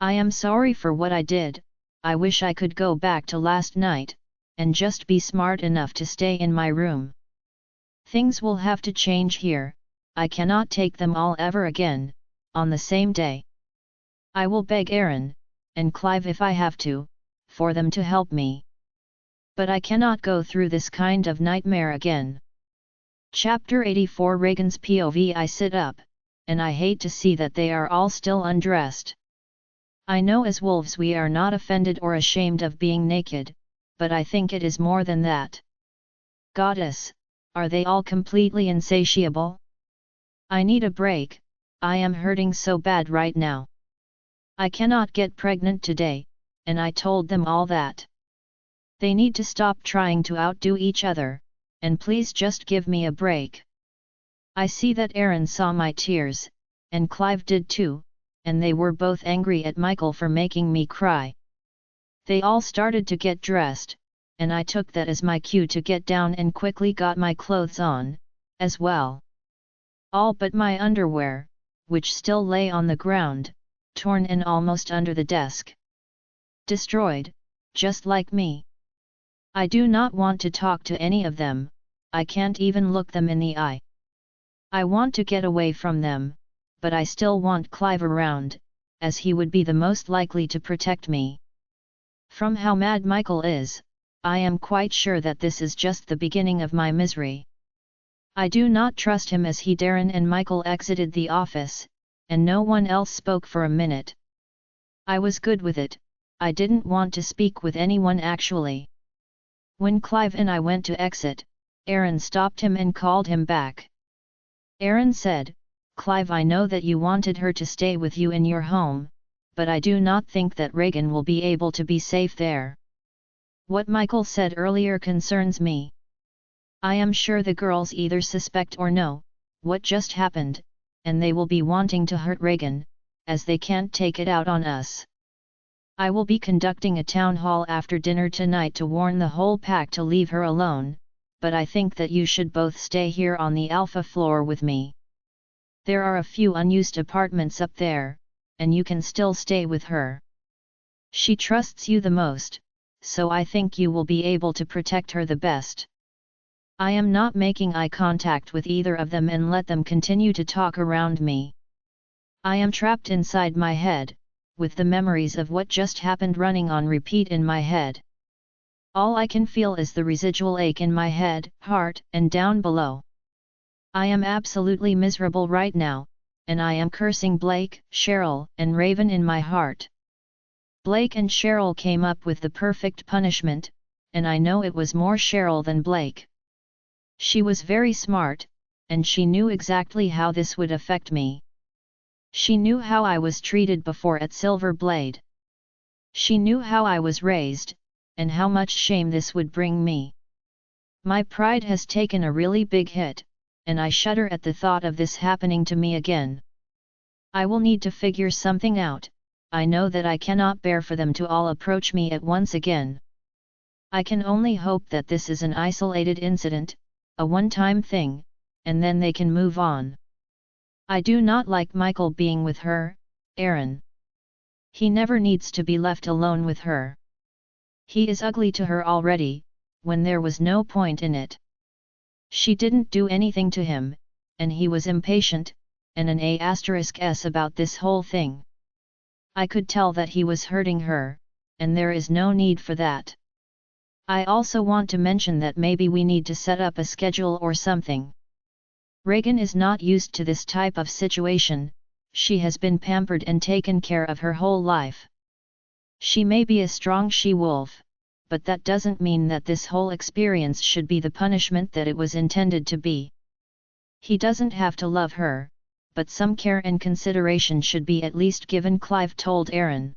I am sorry for what I did. I wish I could go back to last night, and just be smart enough to stay in my room. Things will have to change here, I cannot take them all ever again, on the same day. I will beg Aaron, and Clive if I have to, for them to help me. But I cannot go through this kind of nightmare again. Chapter 84 Reagan's POV. I sit up, and I hate to see that they are all still undressed. I know as wolves we are not offended or ashamed of being naked, but I think it is more than that. Goddess, are they all completely insatiable? I need a break, I am hurting so bad right now. I cannot get pregnant today, and I told them all that. They need to stop trying to outdo each other, and please just give me a break. I see that Aaron saw my tears, and Clive did too, and they were both angry at Michael for making me cry. They all started to get dressed, and I took that as my cue to get down and quickly got my clothes on, as well. All but my underwear, which still lay on the ground, torn and almost under the desk. Destroyed, just like me. I do not want to talk to any of them, I can't even look them in the eye. I want to get away from them, but I still want Clive around, as he would be the most likely to protect me. From how mad Michael is, I am quite sure that this is just the beginning of my misery. I do not trust him as Darren and Michael exited the office, and no one else spoke for a minute. I was good with it, I didn't want to speak with anyone actually. When Clive and I went to exit, Aaron stopped him and called him back. Aaron said, "Clive, I know that you wanted her to stay with you in your home, but I do not think that Reagan will be able to be safe there. What Michael said earlier concerns me. I am sure the girls either suspect or know what just happened, and they will be wanting to hurt Reagan, as they can't take it out on us. I will be conducting a town hall after dinner tonight to warn the whole pack to leave her alone, but I think that you should both stay here on the alpha floor with me. There are a few unused apartments up there, and you can still stay with her. She trusts you the most, so I think you will be able to protect her the best." I am not making eye contact with either of them and let them continue to talk around me. I am trapped inside my head, with the memories of what just happened running on repeat in my head. All I can feel is the residual ache in my head, heart, and down below. I am absolutely miserable right now, and I am cursing Blake, Cheryl, and Raven in my heart. Blake and Cheryl came up with the perfect punishment, and I know it was more Cheryl than Blake. She was very smart, and she knew exactly how this would affect me. She knew how I was treated before at Silver Blade. She knew how I was raised, and how much shame this would bring me. My pride has taken a really big hit, and I shudder at the thought of this happening to me again. I will need to figure something out. I know that I cannot bear for them to all approach me at once again. I can only hope that this is an isolated incident, a one-time thing, and then they can move on. I do not like Michael being with her, Aaron. He never needs to be left alone with her. He is ugly to her already, when there was no point in it. She didn't do anything to him, and he was impatient, and an A*S about this whole thing. I could tell that he was hurting her, and there is no need for that. I also want to mention that maybe we need to set up a schedule or something. Reagan is not used to this type of situation, she has been pampered and taken care of her whole life. She may be a strong she-wolf, but that doesn't mean that this whole experience should be the punishment that it was intended to be. He doesn't have to love her, but some care and consideration should be at least given, Clive told Aaron.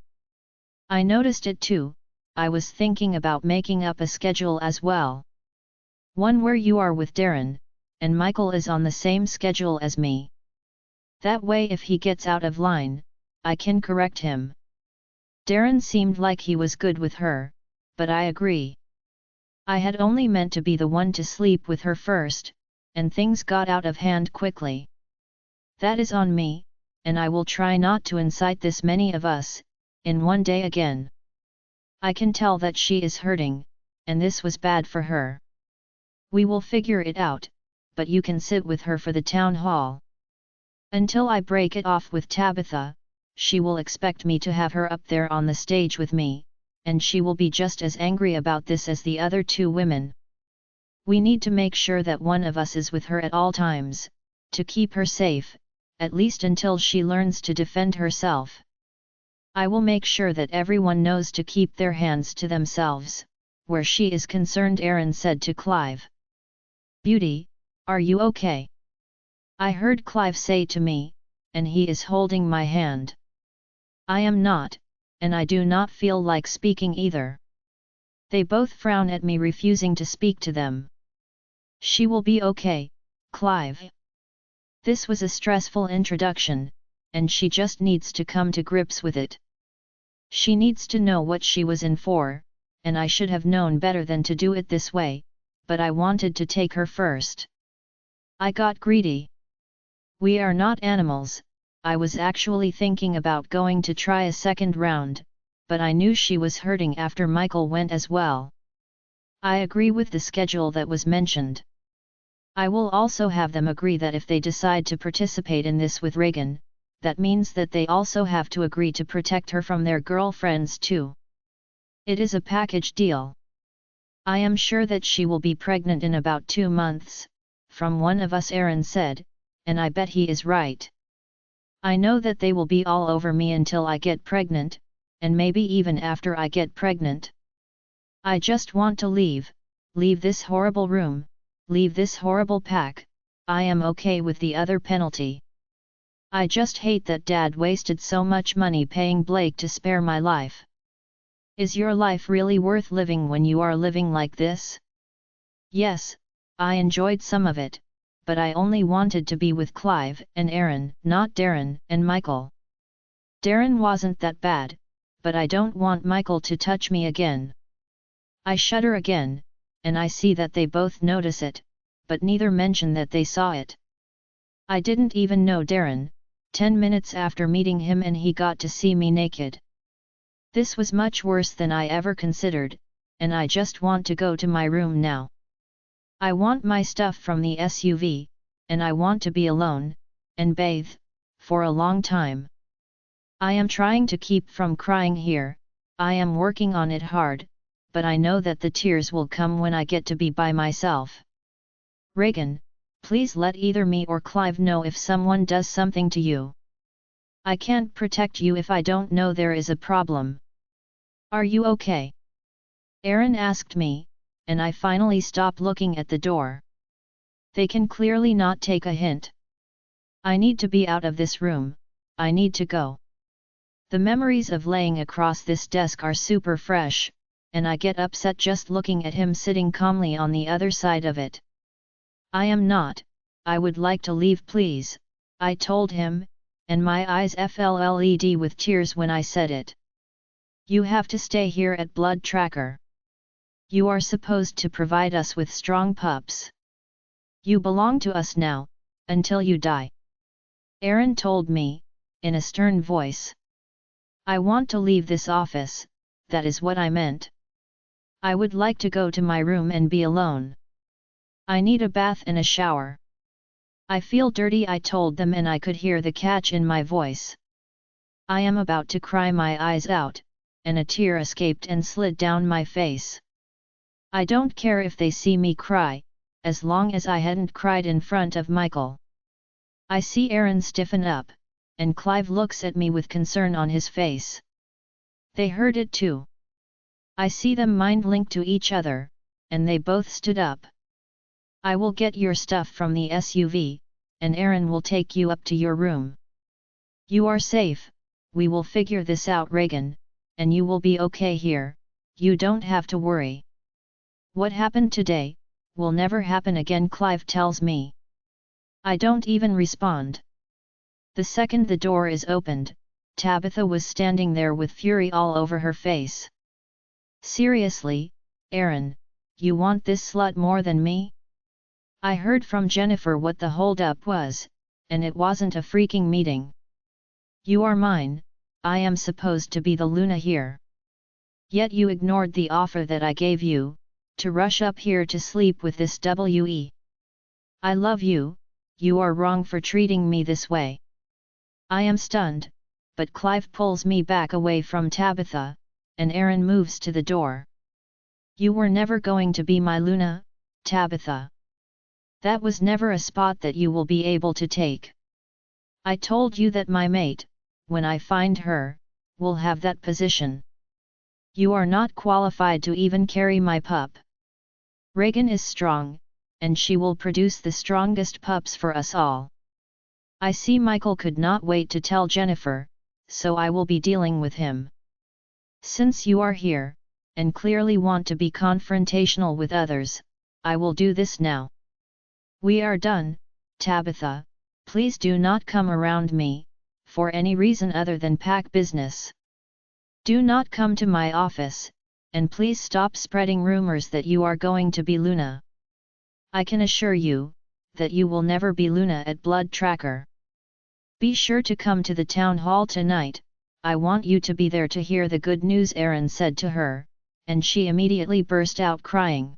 I noticed it too. I was thinking about making up a schedule as well. One where you are with Darren, and Michael is on the same schedule as me. That way if he gets out of line, I can correct him. Darren seemed like he was good with her, but I agree. I had only meant to be the one to sleep with her first, and things got out of hand quickly. That is on me, and I will try not to incite this many of us, in one day again. I can tell that she is hurting, and this was bad for her. We will figure it out, but you can sit with her for the town hall. Until I break it off with Tabitha, she will expect me to have her up there on the stage with me, and she will be just as angry about this as the other two women. We need to make sure that one of us is with her at all times, to keep her safe, at least until she learns to defend herself. I will make sure that everyone knows to keep their hands to themselves, where she is concerned, Aaron said to Clive. Beauty, are you okay? I heard Clive say to me, and he is holding my hand. I am not, and I do not feel like speaking either. They both frown at me, refusing to speak to them. She will be okay, Clive. This was a stressful introduction, and she just needs to come to grips with it. She needs to know what she was in for, and I should have known better than to do it this way, but I wanted to take her first. I got greedy. We are not animals. I was actually thinking about going to try a second round, but I knew she was hurting after Michael went as well. I agree with the schedule that was mentioned. I will also have them agree that if they decide to participate in this with Regan, that means that they also have to agree to protect her from their girlfriends too. It is a package deal. I am sure that she will be pregnant in about 2 months, from one of us, Aaron said, and I bet he is right. I know that they will be all over me until I get pregnant, and maybe even after I get pregnant. I just want to leave this horrible room, leave this horrible pack. I am okay with the other penalty. I just hate that Dad wasted so much money paying Blake to spare my life. Is your life really worth living when you are living like this? Yes, I enjoyed some of it, but I only wanted to be with Clive and Aaron, not Darren and Michael. Darren wasn't that bad, but I don't want Michael to touch me again. I shudder again, and I see that they both notice it, but neither mention that they saw it. I didn't even know Darren, 10 minutes after meeting him, and he got to see me naked. This was much worse than I ever considered, and I just want to go to my room now. I want my stuff from the SUV, and I want to be alone, and bathe, for a long time. I am trying to keep from crying here, I am working on it hard, but I know that the tears will come when I get to be by myself. Regan, please let either me or Clive know if someone does something to you. I can't protect you if I don't know there is a problem. Are you okay? Aaron asked me, and I finally stopped looking at the door. They can clearly not take a hint. I need to be out of this room, I need to go. The memories of laying across this desk are super fresh, and I get upset just looking at him sitting calmly on the other side of it. I am not, I would like to leave please, I told him, and my eyes filled with tears when I said it. You have to stay here at Blood Tracker. You are supposed to provide us with strong pups. You belong to us now, until you die. Aaron told me, in a stern voice. I want to leave this office, that is what I meant. I would like to go to my room and be alone. I need a bath and a shower. I feel dirty, I told them, and I could hear the catch in my voice. I am about to cry my eyes out, and a tear escaped and slid down my face. I don't care if they see me cry, as long as I hadn't cried in front of Michael. I see Aaron stiffen up, and Clive looks at me with concern on his face. They heard it too. I see them mind-link to each other, and they both stood up. I will get your stuff from the SUV, and Aaron will take you up to your room. You are safe, we will figure this out, Regan, and you will be okay here, you don't have to worry. What happened today, will never happen again, Clive tells me. I don't even respond. The second the door is opened, Tabitha was standing there with fury all over her face. Seriously, Aaron, you want this slut more than me? I heard from Jennifer what the hold-up was, and it wasn't a freaking meeting. You are mine, I am supposed to be the Luna here. Yet you ignored the offer that I gave you, to rush up here to sleep with this WE. I love you, you are wrong for treating me this way. I am stunned, but Clive pulls me back away from Tabitha, and Aaron moves to the door. You were never going to be my Luna, Tabitha. That was never a spot that you will be able to take. I told you that my mate, when I find her, will have that position. You are not qualified to even carry my pup. Regan is strong, and she will produce the strongest pups for us all. I see Michael could not wait to tell Jennifer, so I will be dealing with him. Since you are here, and clearly want to be confrontational with others, I will do this now. We are done, Tabitha, please do not come around me, for any reason other than pack business. Do not come to my office, and please stop spreading rumors that you are going to be Luna. I can assure you, that you will never be Luna at Blood Tracker. Be sure to come to the town hall tonight, I want you to be there to hear the good news, Aaron said to her, and she immediately burst out crying.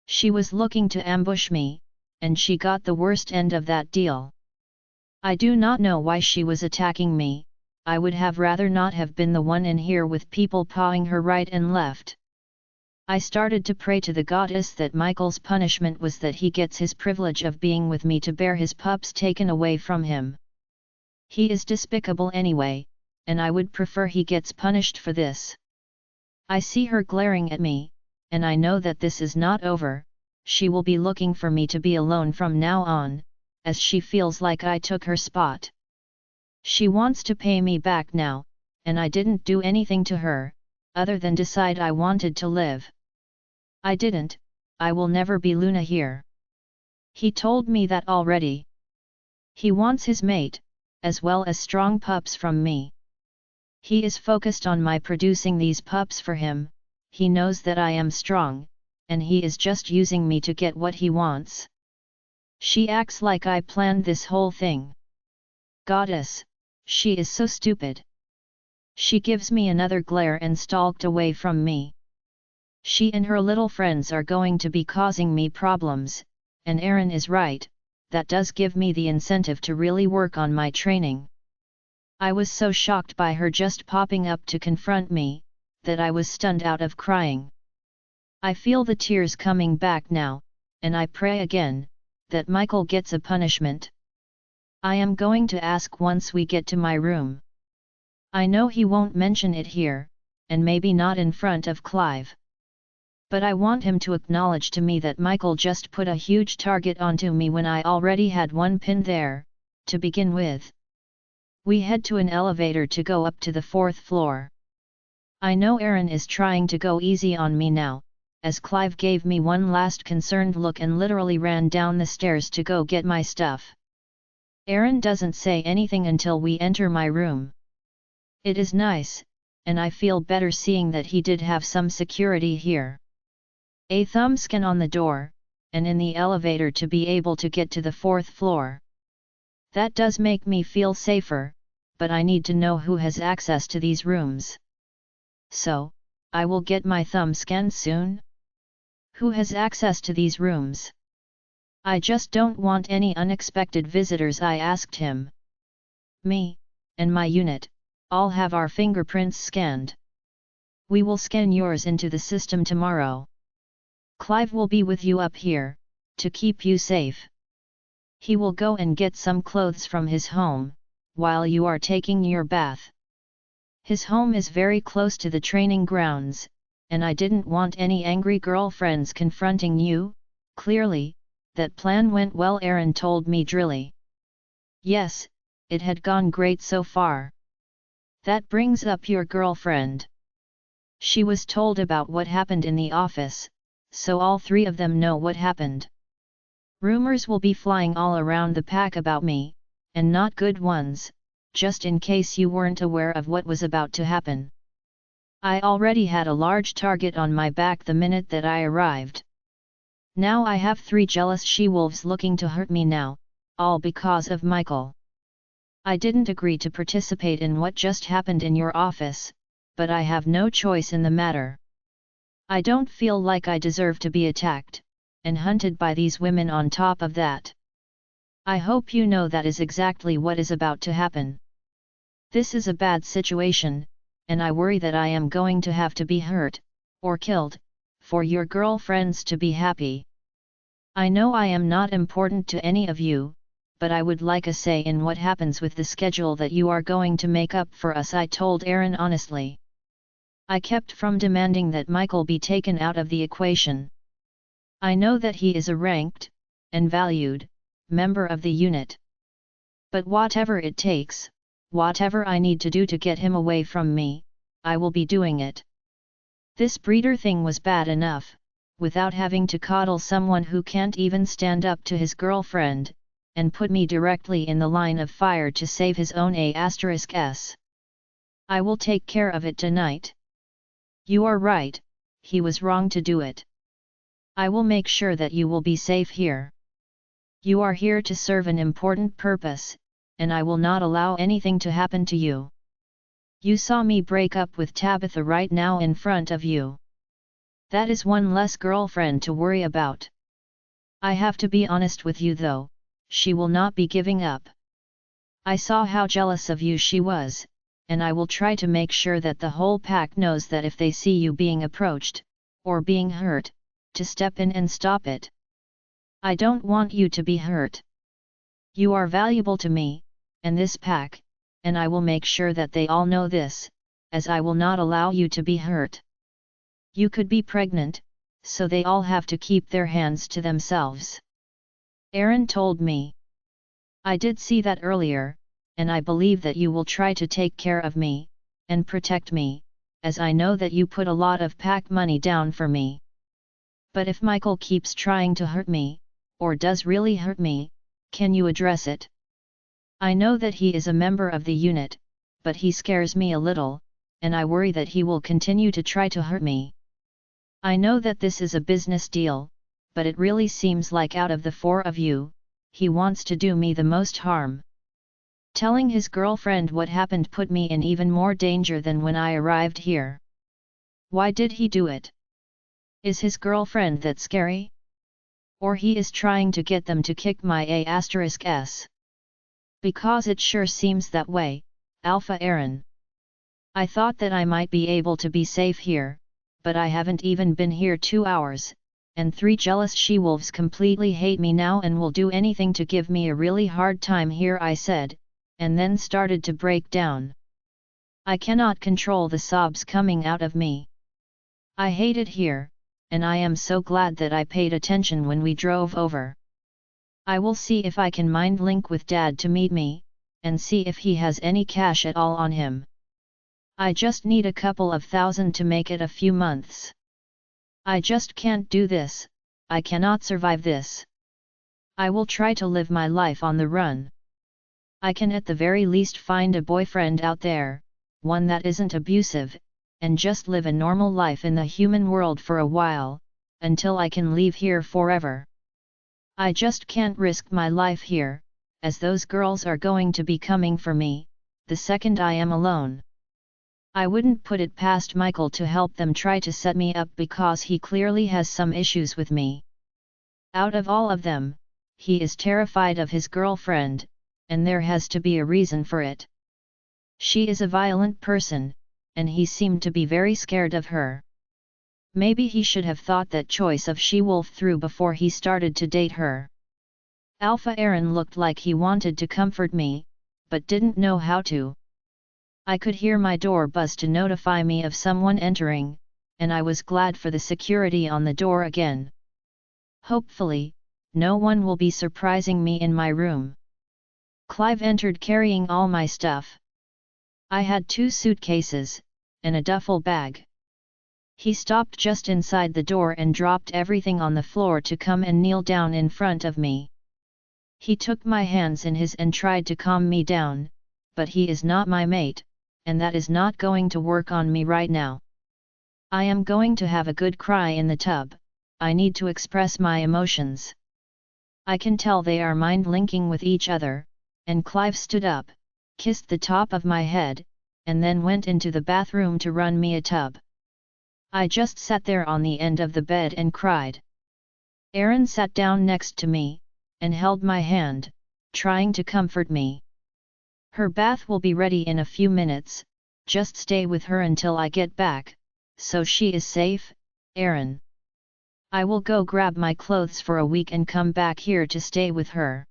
She was looking to ambush me, and she got the worst end of that deal. I do not know why she was attacking me, I would have rather not have been the one in here with people pawing her right and left. I started to pray to the goddess that Michael's punishment was that he gets his privilege of being with me to bear his pups taken away from him. He is despicable anyway, and I would prefer he gets punished for this. I see her glaring at me, and I know that this is not over, she will be looking for me to be alone from now on, as she feels like I took her spot. She wants to pay me back now, and I didn't do anything to her, other than decide I wanted to live. I didn't, I will never be Luna here. He told me that already. He wants his mate, as well as strong pups from me. He is focused on my producing these pups for him, he knows that I am strong, and he is just using me to get what he wants. She acts like I planned this whole thing. Goddess, she is so stupid. She gives me another glare and stalked away from me. She and her little friends are going to be causing me problems, and Aaron is right, that does give me the incentive to really work on my training. I was so shocked by her just popping up to confront me, that I was stunned out of crying. I feel the tears coming back now, and I pray again, that Michael gets a punishment. I am going to ask once we get to my room. I know he won't mention it here, and maybe not in front of Clive. But I want him to acknowledge to me that Michael just put a huge target onto me when I already had one pin there, to begin with. We head to an elevator to go up to the 4th floor. I know Aaron is trying to go easy on me now, as Clive gave me one last concerned look and literally ran down the stairs to go get my stuff. Aaron doesn't say anything until we enter my room. It is nice, and I feel better seeing that he did have some security here. A thumb scan on the door, and in the elevator to be able to get to the 4th floor. That does make me feel safer, but I need to know who has access to these rooms. So, I will get my thumb scan soon? Who has access to these rooms? I just don't want any unexpected visitors, I asked him. Me, and my unit, all have our fingerprints scanned. We will scan yours into the system tomorrow. Clive will be with you up here, to keep you safe. He will go and get some clothes from his home, while you are taking your bath. His home is very close to the training grounds, and I didn't want any angry girlfriends confronting you. Clearly, that plan went well, Aaron told me drily. Yes, it had gone great so far. That brings up your girlfriend. She was told about what happened in the office, so all three of them know what happened. Rumors will be flying all around the pack about me, and not good ones, just in case you weren't aware of what was about to happen. I already had a large target on my back the minute that I arrived. Now I have 3 jealous she-wolves looking to hurt me now, all because of Michael. I didn't agree to participate in what just happened in your office, but I have no choice in the matter. I don't feel like I deserve to be attacked, and hunted by these women on top of that. I hope you know that is exactly what is about to happen. This is a bad situation, and I worry that I am going to have to be hurt, or killed, for your girlfriends to be happy. I know I am not important to any of you, but I would like a say in what happens with the schedule that you are going to make up for us, I told Aaron honestly. I kept from demanding that Michael be taken out of the equation. I know that he is a ranked, and valued, member of the unit. But whatever it takes, whatever I need to do to get him away from me, I will be doing it. This breeder thing was bad enough, without having to coddle someone who can't even stand up to his girlfriend, and put me directly in the line of fire to save his own *s. I will take care of it tonight. You are right, he was wrong to do it. I will make sure that you will be safe here. You are here to serve an important purpose, and I will not allow anything to happen to you. You saw me break up with Tabitha right now in front of you. That is one less girlfriend to worry about. I have to be honest with you though, she will not be giving up. I saw how jealous of you she was, and I will try to make sure that the whole pack knows that if they see you being approached, or being hurt, to step in and stop it. I don't want you to be hurt. You are valuable to me, and this pack, and I will make sure that they all know this, as I will not allow you to be hurt. You could be pregnant, so they all have to keep their hands to themselves. Aaron told me. I did see that earlier, and I believe that you will try to take care of me, and protect me, as I know that you put a lot of pack money down for me. But if Michael keeps trying to hurt me, or does really hurt me, can you address it? I know that he is a member of the unit, but he scares me a little, and I worry that he will continue to try to hurt me. I know that this is a business deal, but it really seems like out of the four of you, he wants to do me the most harm. Telling his girlfriend what happened put me in even more danger than when I arrived here. Why did he do it? Is his girlfriend that scary? Or he is trying to get them to kick my *s? Because it sure seems that way, Alpha Aaron. I thought that I might be able to be safe here, but I haven't even been here 2 hours, and 3 jealous she-wolves completely hate me now and will do anything to give me a really hard time here, I said, and then started to break down. I cannot control the sobs coming out of me. I hate it here, and I am so glad that I paid attention when we drove over. I will see if I can mind link with Dad to meet me, and see if he has any cash at all on him. I just need a couple of thousand to make it a few months. I just can't do this, I cannot survive this. I will try to live my life on the run. I can at the very least find a boyfriend out there, one that isn't abusive, and just live a normal life in the human world for a while, until I can leave here forever. I just can't risk my life here, as those girls are going to be coming for me, the second I am alone. I wouldn't put it past Michael to help them try to set me up because he clearly has some issues with me. Out of all of them, he is terrified of his girlfriend, and there has to be a reason for it. She is a violent person, and he seemed to be very scared of her. Maybe he should have thought that choice of she-wolf through before he started to date her. Alpha Aaron looked like he wanted to comfort me, but didn't know how to. I could hear my door buzz to notify me of someone entering, and I was glad for the security on the door again. Hopefully, no one will be surprising me in my room. Clive entered carrying all my stuff. I had 2 suitcases, and a duffel bag. He stopped just inside the door and dropped everything on the floor to come and kneel down in front of me. He took my hands in his and tried to calm me down, but he is not my mate, and that is not going to work on me right now. I am going to have a good cry in the tub, I need to express my emotions. I can tell they are mind-linking with each other, and Clive stood up, kissed the top of my head, and then went into the bathroom to run me a tub. I just sat there on the end of the bed and cried. Aaron sat down next to me, and held my hand, trying to comfort me. Her bath will be ready in a few minutes, just stay with her until I get back, so she is safe, Aaron. I will go grab my clothes for a week and come back here to stay with her.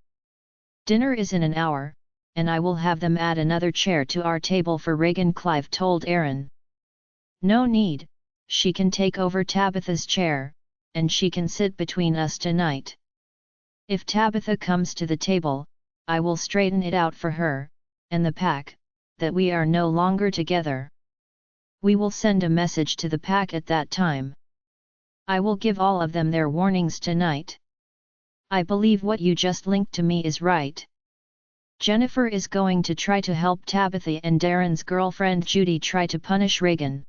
Dinner is in an hour, and I will have them add another chair to our table for Reagan, Clive told Aaron. No need, she can take over Tabitha's chair, and she can sit between us tonight. If Tabitha comes to the table, I will straighten it out for her, and the pack, that we are no longer together. We will send a message to the pack at that time. I will give all of them their warnings tonight. I believe what you just linked to me is right. Jennifer is going to try to help Tabitha and Darren's girlfriend Judy try to punish Reagan.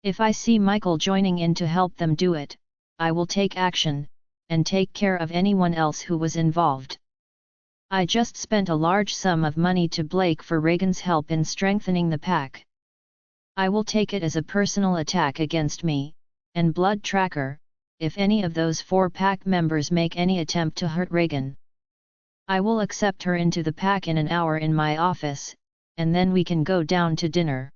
If I see Michael joining in to help them do it, I will take action, and take care of anyone else who was involved. I just spent a large sum of money to Blake for Reagan's help in strengthening the pack. I will take it as a personal attack against me, and Blood Tracker, if any of those 4 pack members make any attempt to hurt Reagan. I will accept her into the pack in an hour in my office, and then we can go down to dinner.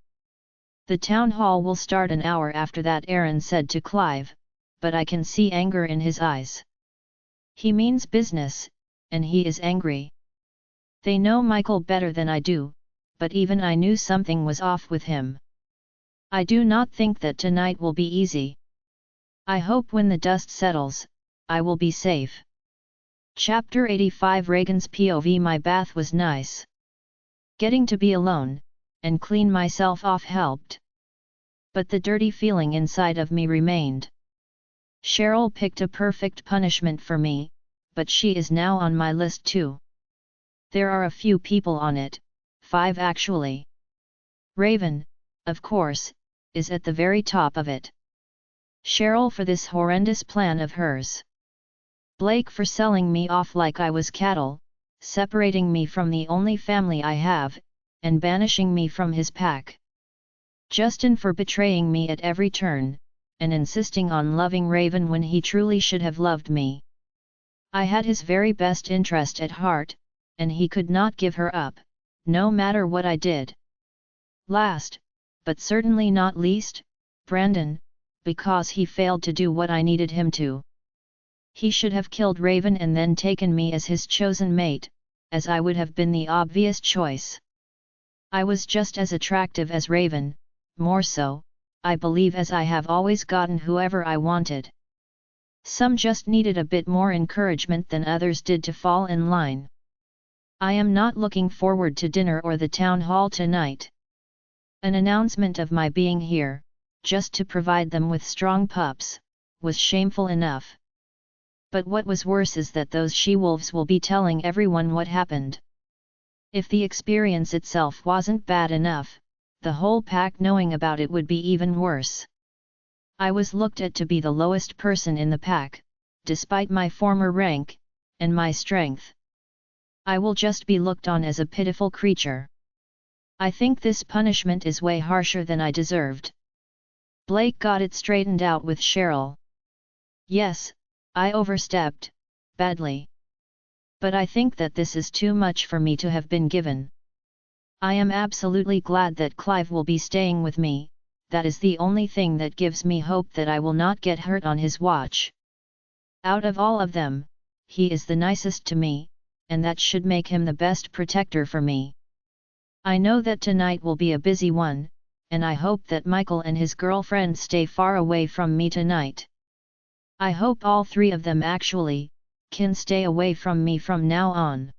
The town hall will start an hour after that, Aaron said to Clive, but I can see anger in his eyes. He means business, and he is angry. They know Michael better than I do, but even I knew something was off with him. I do not think that tonight will be easy. I hope when the dust settles, I will be safe. Chapter 85 Reagan's POV. My bath was nice. Getting to be alone, and clean myself off helped. But the dirty feeling inside of me remained. Cheryl picked a perfect punishment for me, but she is now on my list too. There are a few people on it, 5 actually. Raven, of course, is at the very top of it. Cheryl for this horrendous plan of hers. Blake for selling me off like I was cattle, separating me from the only family I have, and banishing me from his pack. Justin for betraying me at every turn, and insisting on loving Raven when he truly should have loved me. I had his very best interest at heart, and he could not give her up, no matter what I did. Last, but certainly not least, Brandon, because he failed to do what I needed him to. He should have killed Raven and then taken me as his chosen mate, as I would have been the obvious choice. I was just as attractive as Raven, more so, I believe, as I have always gotten whoever I wanted. Some just needed a bit more encouragement than others did to fall in line. I am not looking forward to dinner or the town hall tonight. An announcement of my being here, just to provide them with strong pups, was shameful enough. But what was worse is that those she-wolves will be telling everyone what happened. If the experience itself wasn't bad enough, the whole pack knowing about it would be even worse. I was looked at to be the lowest person in the pack, despite my former rank, and my strength. I will just be looked on as a pitiful creature. I think this punishment is way harsher than I deserved. Blake got it straightened out with Cheryl. Yes, I overstepped, badly. But I think that this is too much for me to have been given. I am absolutely glad that Clive will be staying with me, that is the only thing that gives me hope that I will not get hurt on his watch. Out of all of them, he is the nicest to me, and that should make him the best protector for me. I know that tonight will be a busy one, and I hope that Michael and his girlfriend stay far away from me tonight. I hope all 3 of them actually can stay away from me from now on.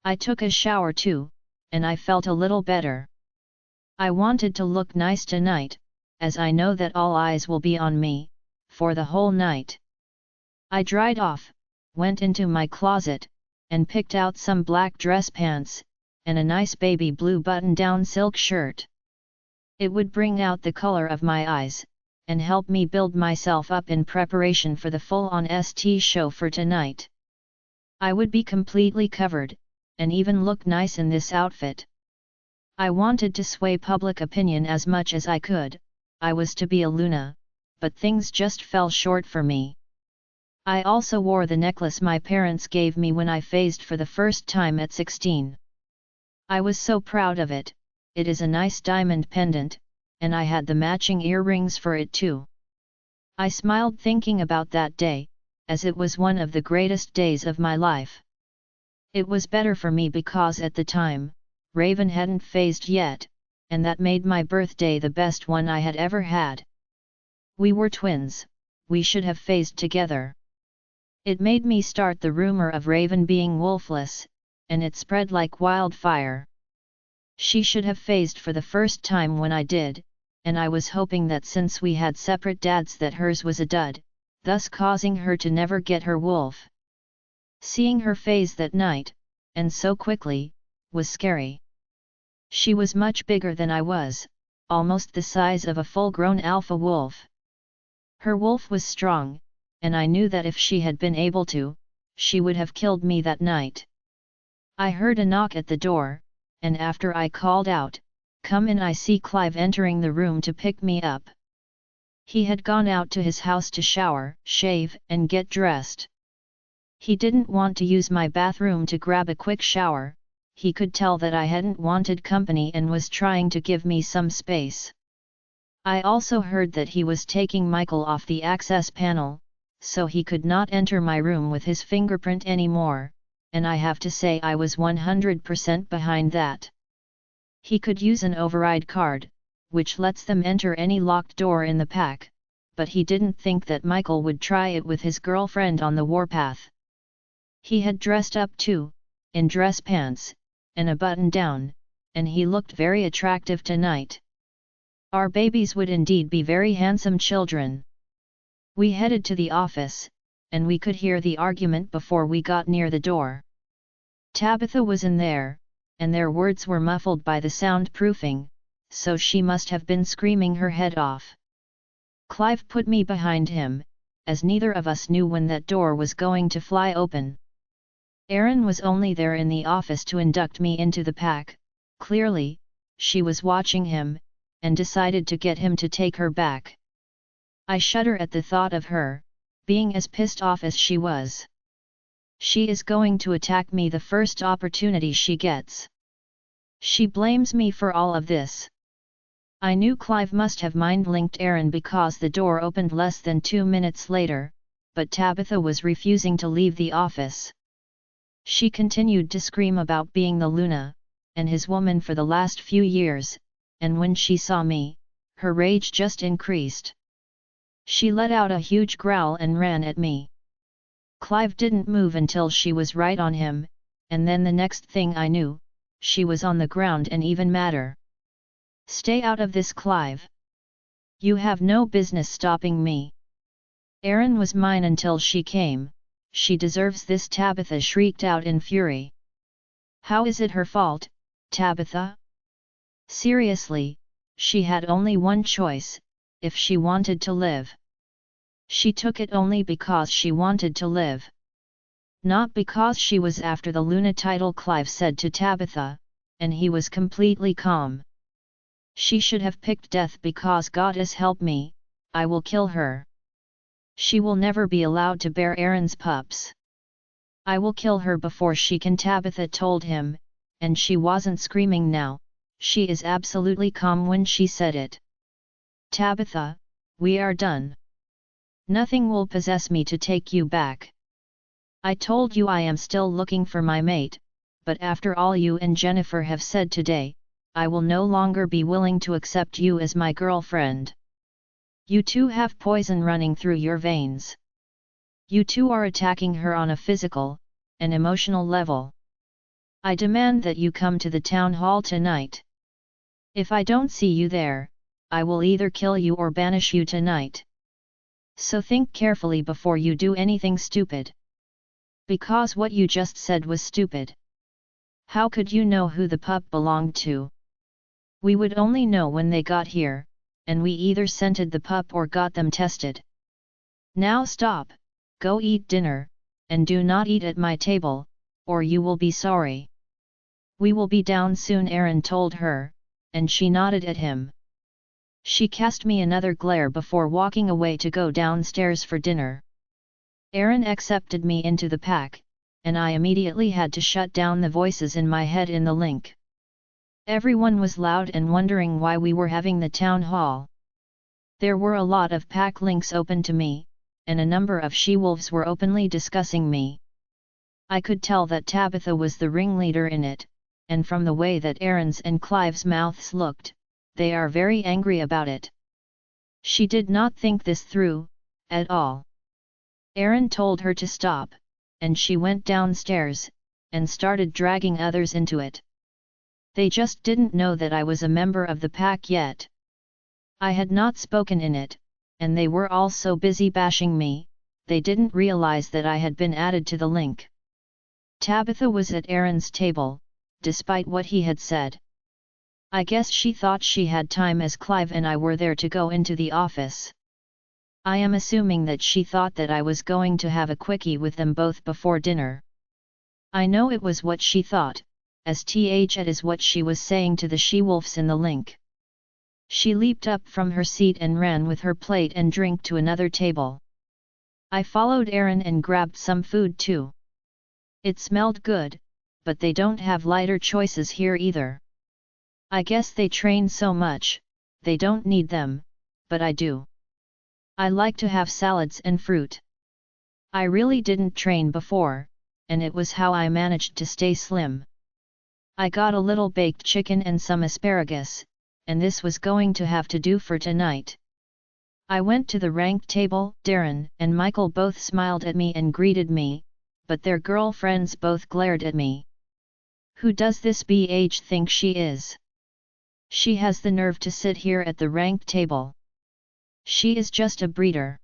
I took a shower too, and I felt a little better. I wanted to look nice tonight, as I know that all eyes will be on me, for the whole night. I dried off, went into my closet, and picked out some black dress pants, and a nice baby blue button-down silk shirt. It would bring out the color of my eyes, and help me build myself up in preparation for the full-on ST show for tonight. I would be completely covered, and even look nice in this outfit. I wanted to sway public opinion as much as I could. I was to be a Luna, but things just fell short for me. I also wore the necklace my parents gave me when I phased for the first time at 16. I was so proud of it. It is a nice diamond pendant, and I had the matching earrings for it too. I smiled thinking about that day, as it was one of the greatest days of my life. It was better for me because at the time, Raven hadn't phased yet, and that made my birthday the best one I had ever had. We were twins, we should have phased together. It made me start the rumor of Raven being wolfless, and it spread like wildfire. She should have phased for the first time when I did, and I was hoping that since we had separate dads that hers was a dud, thus causing her to never get her wolf. Seeing her phase that night, and so quickly, was scary. She was much bigger than I was, almost the size of a full-grown alpha wolf. Her wolf was strong, and I knew that if she had been able to, she would have killed me that night. I heard a knock at the door, and after I called out, "Come in," I see Clive entering the room to pick me up. He had gone out to his house to shower, shave, and get dressed. He didn't want to use my bathroom to grab a quick shower. He could tell that I hadn't wanted company and was trying to give me some space. I also heard that he was taking Michael off the access panel, so he could not enter my room with his fingerprint anymore, and I have to say I was 100% behind that. He could use an override card, which lets them enter any locked door in the pack, but he didn't think that Michael would try it with his girlfriend on the warpath. He had dressed up too, in dress pants, and a button-down, and he looked very attractive tonight. Our babies would indeed be very handsome children. We headed to the office, and we could hear the argument before we got near the door. Tabitha was in there, and their words were muffled by the soundproofing, so she must have been screaming her head off. Clive put me behind him, as neither of us knew when that door was going to fly open. Erin was only there in the office to induct me into the pack. Clearly, she was watching him, and decided to get him to take her back. I shudder at the thought of her, being as pissed off as she was. She is going to attack me the first opportunity she gets. She blames me for all of this. I knew Clive must have mind-linked Erin because the door opened less than 2 minutes later, but Tabitha was refusing to leave the office. She continued to scream about being the Luna, and his woman for the last few years, and when she saw me, her rage just increased. She let out a huge growl and ran at me. Clive didn't move until she was right on him, and then the next thing I knew, she was on the ground and even madder. "Stay out of this, Clive. You have no business stopping me. Erin was mine until she came. She deserves this," Tabitha shrieked out in fury. "How is it her fault, Tabitha? Seriously, she had only one choice, if she wanted to live. She took it only because she wanted to live. Not because she was after the Luna title," Clive said to Tabitha, and he was completely calm. "She should have picked death because Goddess help me, I will kill her. She will never be allowed to bear Erin's pups. I will kill her before she can," Tabitha told him, and she wasn't screaming now, she is absolutely calm when she said it. "Tabitha, we are done. Nothing will possess me to take you back. I told you I am still looking for my mate, but after all you and Jennifer have said today, I will no longer be willing to accept you as my girlfriend. You two have poison running through your veins. You two are attacking her on a physical and emotional level. I demand that you come to the town hall tonight. If I don't see you there, I will either kill you or banish you tonight. So think carefully before you do anything stupid. Because what you just said was stupid. How could you know who the pup belonged to? We would only know when they got here, and we either scented the pup or got them tested. Now stop, go eat dinner, and do not eat at my table, or you will be sorry. We will be down soon," Erin told her, and she nodded at him. She cast me another glare before walking away to go downstairs for dinner. Erin accepted me into the pack, and I immediately had to shut down the voices in my head in the link. Everyone was loud and wondering why we were having the town hall. There were a lot of pack links open to me, and a number of she-wolves were openly discussing me. I could tell that Tabitha was the ringleader in it, and from the way that Erin's and Clive's mouths looked, they are very angry about it. She did not think this through, at all. Erin told her to stop, and she went downstairs, and started dragging others into it. They just didn't know that I was a member of the pack yet. I had not spoken in it, and they were all so busy bashing me, they didn't realize that I had been added to the link. Tabitha was at Aaron's table, despite what he had said. I guess she thought she had time as Clive and I were there to go into the office. I am assuming that she thought that I was going to have a quickie with them both before dinner. I know it was what she thought, as it is what she was saying to the she-wolves in the link. She leaped up from her seat and ran with her plate and drink to another table. I followed Aaron and grabbed some food too. It smelled good, but they don't have lighter choices here either. I guess they train so much, they don't need them, but I do. I like to have salads and fruit. I really didn't train before, and it was how I managed to stay slim. I got a little baked chicken and some asparagus, and this was going to have to do for tonight. I went to the ranked table. Darren and Michael both smiled at me and greeted me, but their girlfriends both glared at me. Who does this BH think she is? She has the nerve to sit here at the ranked table. She is just a breeder.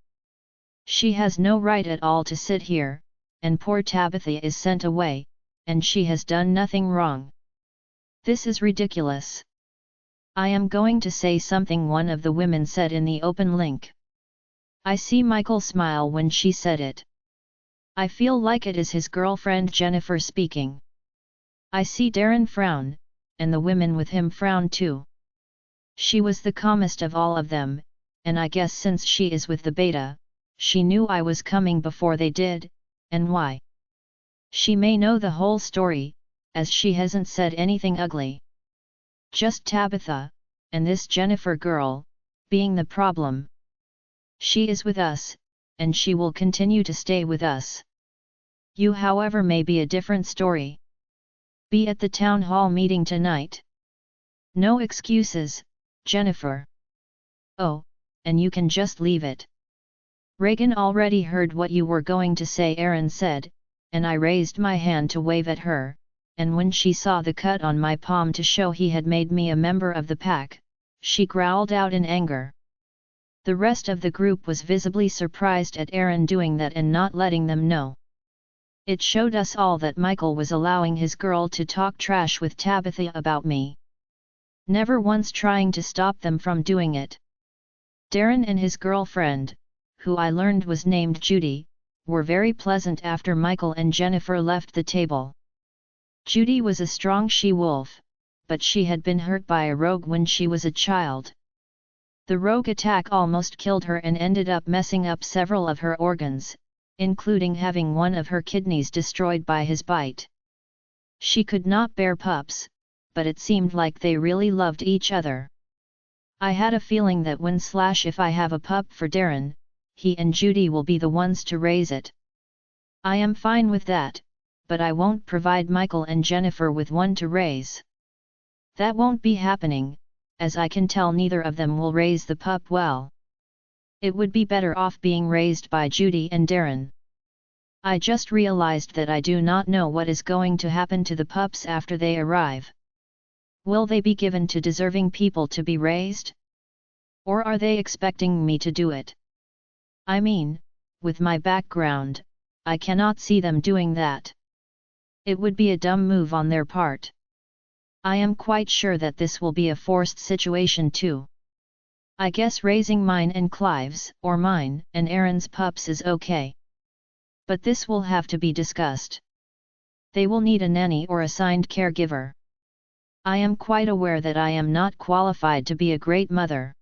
She has no right at all to sit here, and poor Tabitha is sent away, and she has done nothing wrong. This is ridiculous. I am going to say something, one of the women said in the open link. I see Michael smile when she said it. I feel like it is his girlfriend Jennifer speaking. I see Darren frown, and the women with him frown too. She was the calmest of all of them, and I guess since she is with the beta, she knew I was coming before they did, and why? She may know the whole story, as she hasn't said anything ugly. Just Tabitha, and this Jennifer girl, being the problem. She is with us, and she will continue to stay with us. You, however, may be a different story. Be at the town hall meeting tonight. No excuses, Jennifer. Oh, and you can just leave it. Reagan already heard what you were going to say, Aaron said, and I raised my hand to wave at her, and when she saw the cut on my palm to show he had made me a member of the pack, she growled out in anger. The rest of the group was visibly surprised at Aaron doing that and not letting them know. It showed us all that Michael was allowing his girl to talk trash with Tabitha about me. Never once trying to stop them from doing it. Darren and his girlfriend, who I learned was named Judy, were very pleasant after Michael and Jennifer left the table. Judy was a strong she-wolf, but she had been hurt by a rogue when she was a child. The rogue attack almost killed her and ended up messing up several of her organs, including having one of her kidneys destroyed by his bite. She could not bear pups, but it seemed like they really loved each other. I had a feeling that if I have a pup for Darren, he and Judy will be the ones to raise it. I am fine with that, but I won't provide Michael and Jennifer with one to raise. That won't be happening, as I can tell neither of them will raise the pup well. It would be better off being raised by Judy and Darren. I just realized that I do not know what is going to happen to the pups after they arrive. Will they be given to deserving people to be raised? Or are they expecting me to do it? I mean, with my background, I cannot see them doing that. It would be a dumb move on their part. I am quite sure that this will be a forced situation too. I guess raising mine and Clive's, or mine and Aaron's pups is okay. But this will have to be discussed. They will need a nanny or assigned caregiver. I am quite aware that I am not qualified to be a great mother.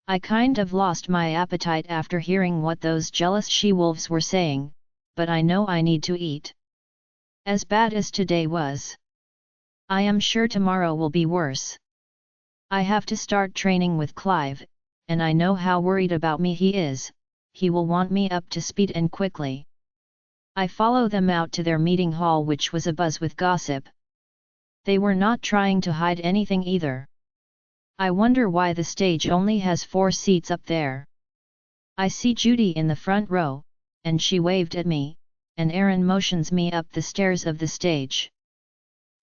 I kind of lost my appetite after hearing what those jealous she-wolves were saying, but I know I need to eat. As bad as today was, I am sure tomorrow will be worse. I have to start training with Clive, and I know how worried about me he is. He will want me up to speed and quickly. I follow them out to their meeting hall, which was abuzz with gossip. They were not trying to hide anything either. I wonder why the stage only has 4 seats up there. I see Judy in the front row, and she waved at me, and Aaron motions me up the stairs of the stage.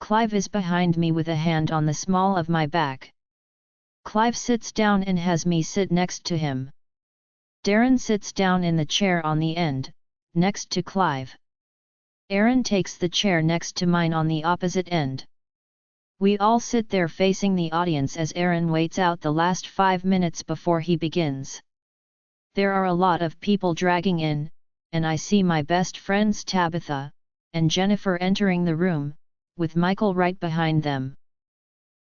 Clive is behind me with a hand on the small of my back. Clive sits down and has me sit next to him. Darren sits down in the chair on the end, next to Clive. Aaron takes the chair next to mine on the opposite end. We all sit there facing the audience as Aaron waits out the last 5 minutes before he begins. There are a lot of people dragging in, and I see my best friends Tabitha and Jennifer entering the room, with Michael right behind them.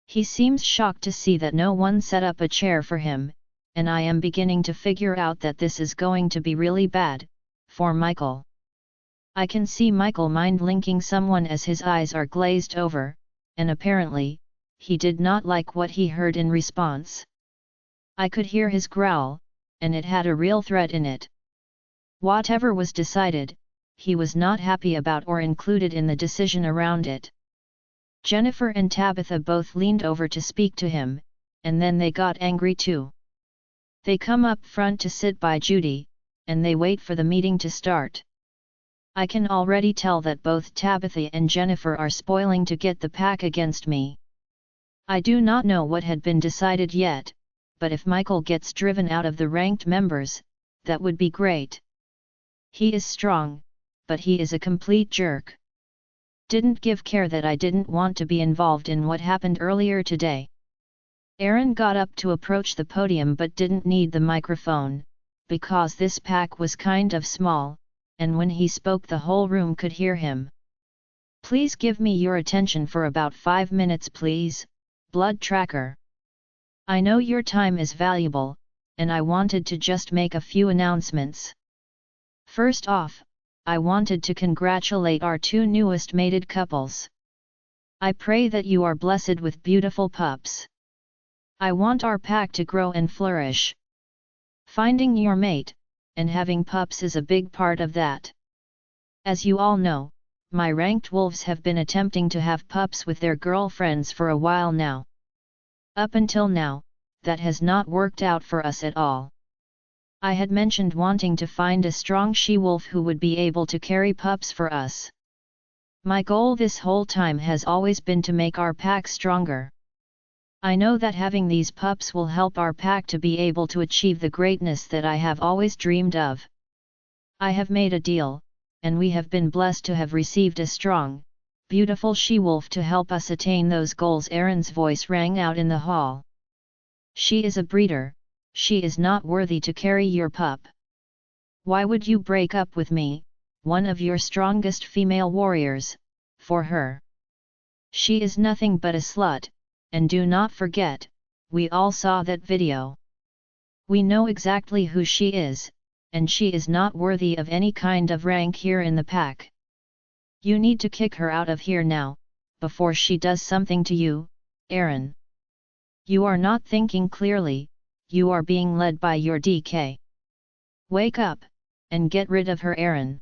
He seems shocked to see that no one set up a chair for him, and I am beginning to figure out that this is going to be really bad for Michael. I can see Michael mind-linking someone as his eyes are glazed over, and apparently, he did not like what he heard in response. I could hear his growl, and it had a real threat in it. Whatever was decided, he was not happy about or included in the decision around it. Jennifer and Tabitha both leaned over to speak to him, and then they got angry too. They come up front to sit by Judy, and they wait for the meeting to start. I can already tell that both Tabitha and Jennifer are spoiling to get the pack against me. I do not know what had been decided yet, but if Michael gets driven out of the ranked members, that would be great. He is strong, but he is a complete jerk. Didn't give care that I didn't want to be involved in what happened earlier today. Aaron got up to approach the podium but didn't need the microphone, because this pack was kind of small, and when he spoke the whole room could hear him. Please give me your attention for about 5 minutes please, Blood Tracker. I know your time is valuable, and I wanted to just make a few announcements. First off, I wanted to congratulate our 2 newest mated couples. I pray that you are blessed with beautiful pups. I want our pack to grow and flourish. Finding your mate, and having pups is a big part of that. As you all know, my ranked wolves have been attempting to have pups with their girlfriends for a while now. Up until now, that has not worked out for us at all. I had mentioned wanting to find a strong she-wolf who would be able to carry pups for us. My goal this whole time has always been to make our pack stronger. I know that having these pups will help our pack to be able to achieve the greatness that I have always dreamed of. I have made a deal, and we have been blessed to have received a strong, beautiful she-wolf to help us attain those goals. Aaron's voice rang out in the hall. She is a breeder, she is not worthy to carry your pup. Why would you break up with me, one of your strongest female warriors, for her? She is nothing but a slut. And do not forget, we all saw that video. We know exactly who she is, and she is not worthy of any kind of rank here in the pack. You need to kick her out of here now, before she does something to you, Aaron. You are not thinking clearly, you are being led by your DK. Wake up, and get rid of her, Aaron.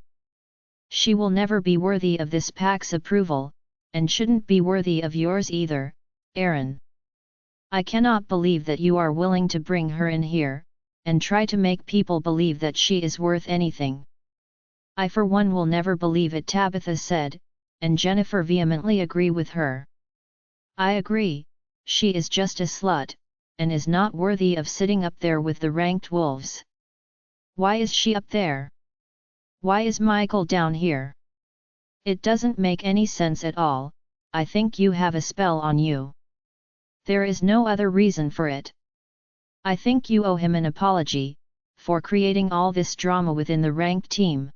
She will never be worthy of this pack's approval, and shouldn't be worthy of yours either, Aaron. I cannot believe that you are willing to bring her in here, and try to make people believe that she is worth anything. I for one will never believe it, Tabitha said, and Jennifer vehemently agree with her. I agree, she is just a slut, and is not worthy of sitting up there with the ranked wolves. Why is she up there? Why is Michael down here? It doesn't make any sense at all. I think you have a spell on you. There is no other reason for it. I think you owe him an apology, for creating all this drama within the ranked team.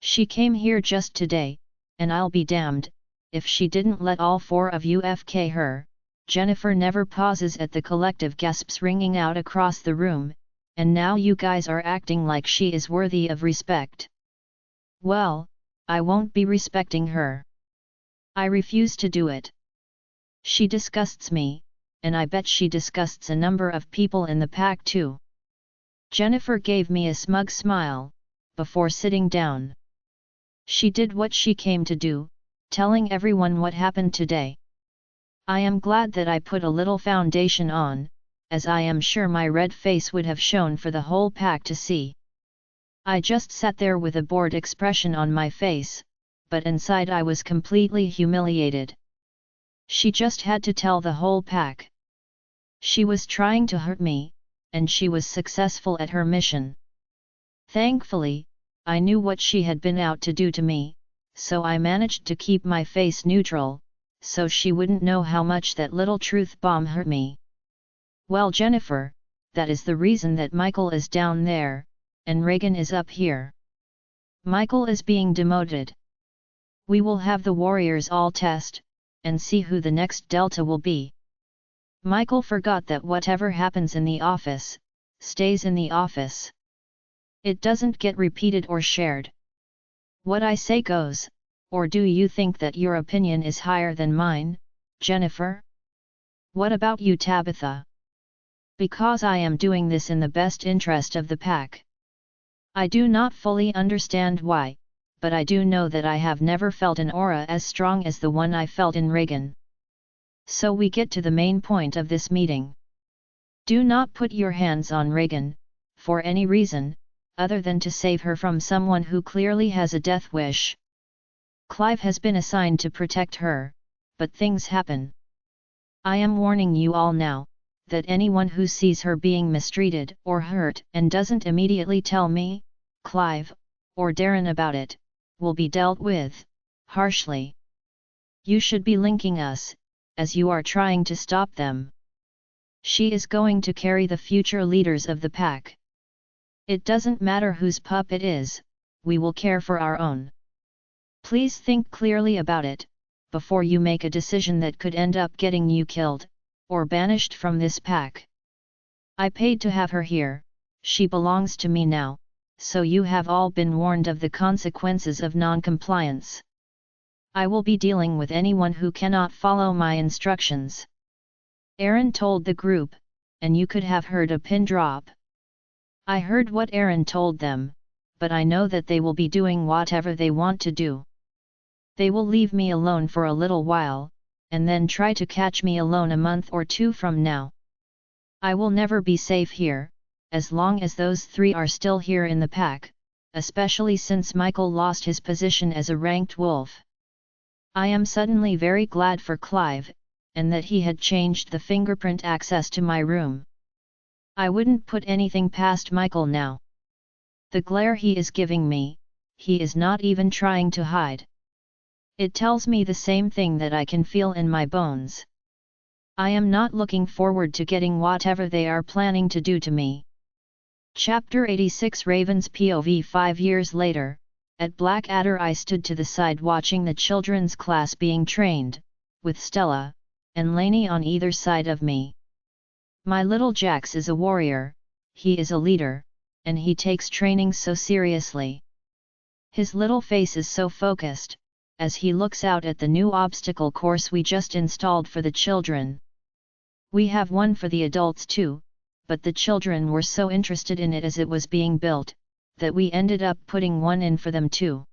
She came here just today, and I'll be damned, if she didn't let all 4 of you FK her. Jennifer never pauses at the collective gasps ringing out across the room, and now you guys are acting like she is worthy of respect. Well, I won't be respecting her. I refuse to do it. She disgusts me, and I bet she disgusts a number of people in the pack too. Jennifer gave me a smug smile, before sitting down. She did what she came to do, telling everyone what happened today. I am glad that I put a little foundation on, as I am sure my red face would have shown for the whole pack to see. I just sat there with a bored expression on my face, but inside I was completely humiliated. She just had to tell the whole pack. She was trying to hurt me, and she was successful at her mission. Thankfully, I knew what she had been out to do to me, so I managed to keep my face neutral, so she wouldn't know how much that little truth bomb hurt me. Well, Jennifer, that is the reason that Michael is down there, and Reagan is up here. Michael is being demoted. We will have the warriors all test, and see who the next Delta will be. Michael forgot that whatever happens in the office, stays in the office. It doesn't get repeated or shared. What I say goes, or do you think that your opinion is higher than mine, Jennifer? What about you, Tabitha? Because I am doing this in the best interest of the pack. I do not fully understand why, but I do know that I have never felt an aura as strong as the one I felt in Reagan. So we get to the main point of this meeting. Do not put your hands on Reagan, for any reason, other than to save her from someone who clearly has a death wish. Clive has been assigned to protect her, but things happen. I am warning you all now, that anyone who sees her being mistreated or hurt and doesn't immediately tell me, Clive, or Darren about it, will be dealt with harshly. You should be linking us, as you are trying to stop them. She is going to carry the future leaders of the pack. It doesn't matter whose pup it is, we will care for our own. Please think clearly about it, before you make a decision that could end up getting you killed, or banished from this pack. I paid to have her here, she belongs to me now, so you have all been warned of the consequences of non-compliance. I will be dealing with anyone who cannot follow my instructions. Aaron told the group, and you could have heard a pin drop. I heard what Aaron told them, but I know that they will be doing whatever they want to do. They will leave me alone for a little while, and then try to catch me alone a month or two from now. I will never be safe here, as long as those three are still here in the pack, especially since Michael lost his position as a ranked wolf. I am suddenly very glad for Clive, and that he had changed the fingerprint access to my room. I wouldn't put anything past Michael now. The glare he is giving me, he is not even trying to hide. It tells me the same thing that I can feel in my bones. I am not looking forward to getting whatever they are planning to do to me. Chapter 86 Raven's POV 5 years later, at Blackadder I stood to the side watching the children's class being trained, with Stella and Lainey on either side of me. My little Jax is a warrior, he is a leader, and he takes training so seriously. His little face is so focused, as he looks out at the new obstacle course we just installed for the children. We have one for the adults too, but the children were so interested in it as it was being built, that we ended up putting one in for them too.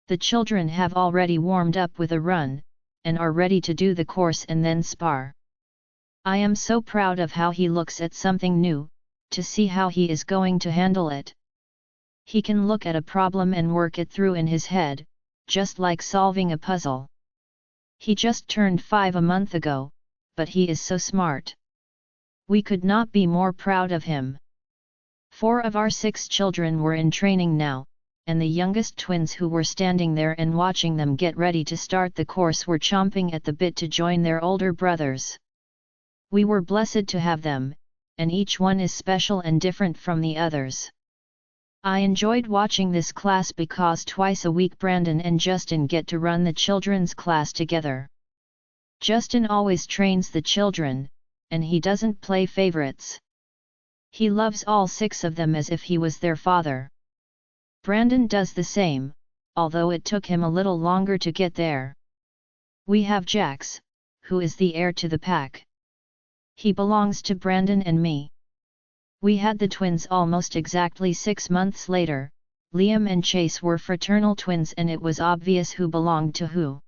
The children have already warmed up with a run, and are ready to do the course and then spar. I am so proud of how he looks at something new, to see how he is going to handle it. He can look at a problem and work it through in his head, just like solving a puzzle. He just turned 5 a month ago, but he is so smart. We could not be more proud of him. 4 of our 6 children were in training now, and the youngest twins who were standing there and watching them get ready to start the course were chomping at the bit to join their older brothers. We were blessed to have them, and each one is special and different from the others. I enjoyed watching this class because twice a week Brandon and Justin get to run the children's class together. Justin always trains the children, and he doesn't play favorites. He loves all 6 of them as if he was their father. Brandon does the same, although it took him a little longer to get there. We have Jax, who is the heir to the pack. He belongs to Brandon and me. We had the twins almost exactly 6 months later. Liam and Chase were fraternal twins and it was obvious who belonged to who.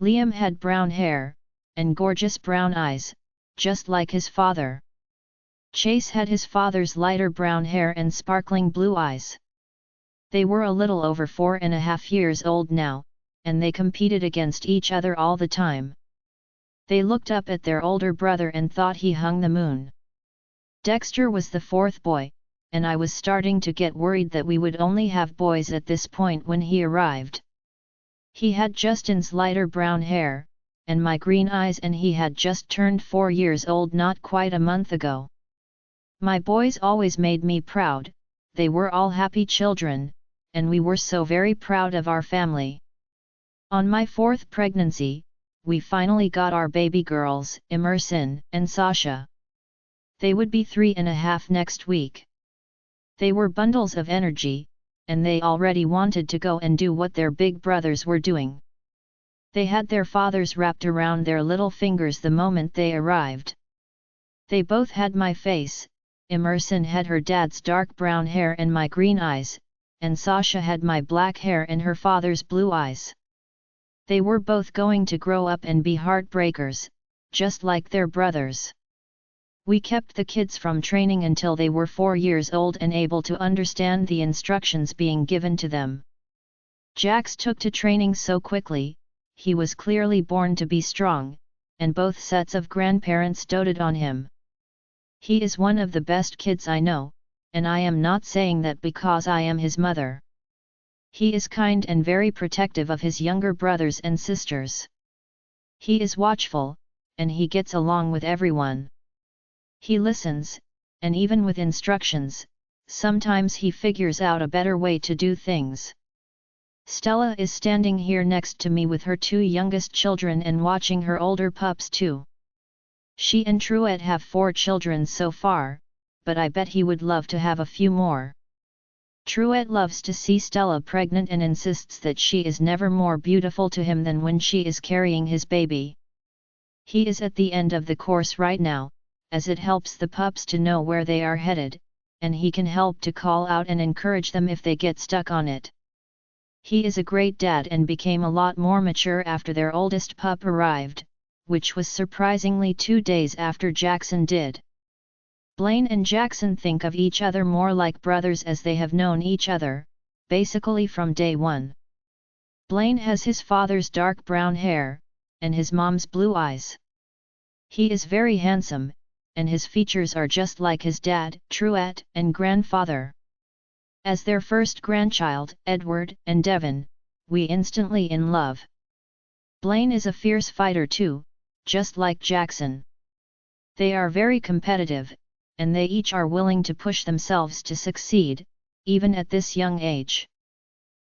Liam had brown hair, and gorgeous brown eyes, just like his father. Chase had his father's lighter brown hair and sparkling blue eyes. They were a little over 4.5 years old now, and they competed against each other all the time. They looked up at their older brother and thought he hung the moon. Dexter was the fourth boy, and I was starting to get worried that we would only have boys at this point when he arrived. He had Justin's lighter brown hair, and my green eyes, and he had just turned 4 years old not quite a month ago. My boys always made me proud, they were all happy children, and we were so very proud of our family. On my 4th pregnancy, we finally got our baby girls, Emerson and Sasha. They would be 3.5 next week. They were bundles of energy, and they already wanted to go and do what their big brothers were doing. They had their fathers wrapped around their little fingers the moment they arrived. They both had my face. Emerson had her dad's dark brown hair and my green eyes, and Sasha had my black hair and her father's blue eyes. They were both going to grow up and be heartbreakers, just like their brothers. We kept the kids from training until they were 4 years old and able to understand the instructions being given to them. Jax took to training so quickly, he was clearly born to be strong, and both sets of grandparents doted on him. He is one of the best kids I know, and I am not saying that because I am his mother. He is kind and very protective of his younger brothers and sisters. He is watchful, and he gets along with everyone. He listens, and even with instructions, sometimes he figures out a better way to do things. Stella is standing here next to me with her 2 youngest children and watching her older pups too. She and Truett have 4 children so far, but I bet he would love to have a few more. Truett loves to see Stella pregnant and insists that she is never more beautiful to him than when she is carrying his baby. He is at the end of the course right now, as it helps the pups to know where they are headed, and he can help to call out and encourage them if they get stuck on it. He is a great dad and became a lot more mature after their oldest pup arrived, which was surprisingly 2 days after Jackson did. Blaine and Jackson think of each other more like brothers as they have known each other, basically from day one. Blaine has his father's dark brown hair, and his mom's blue eyes. He is very handsome, and his features are just like his dad, Truett, and grandfather. As their first grandchild, Edward and Devon, we instantly in love. Blaine is a fierce fighter too, just like Jackson. They are very competitive, and they each are willing to push themselves to succeed, even at this young age.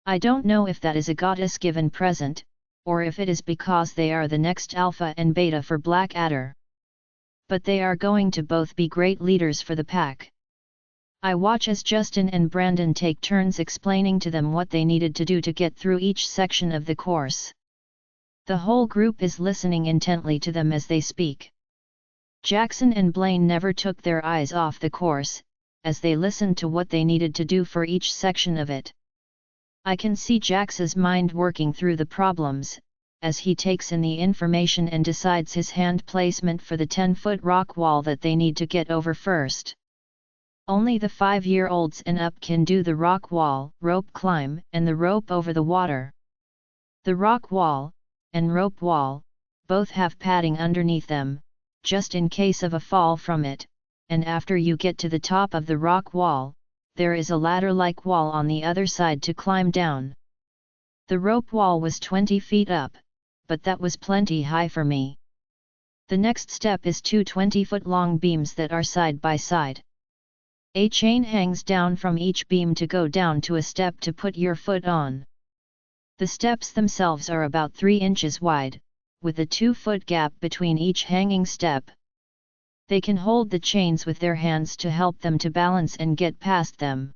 I don't know if that is a goddess-given present, or if it is because they are the next alpha and beta for Blackadder. But they are going to both be great leaders for the pack. I watch as Justin and Brandon take turns explaining to them what they needed to do to get through each section of the course. The whole group is listening intently to them as they speak. Jackson and Blaine never took their eyes off the course, as they listened to what they needed to do for each section of it. I can see Jax's mind working through the problems, as he takes in the information and decides his hand placement for the 10-foot rock wall that they need to get over first. Only the 5-year-olds and up can do the rock wall, rope climb, and the rope over the water. The rock wall, and rope wall, both have padding underneath them, just in case of a fall from it, and after you get to the top of the rock wall, there is a ladder-like wall on the other side to climb down. The rope wall was 20 feet up, but that was plenty high for me. The next step is 2 20-foot-long beams that are side by side. A chain hangs down from each beam to go down to a step to put your foot on. The steps themselves are about 3 inches wide, with a 2-foot gap between each hanging step. They can hold the chains with their hands to help them to balance and get past them.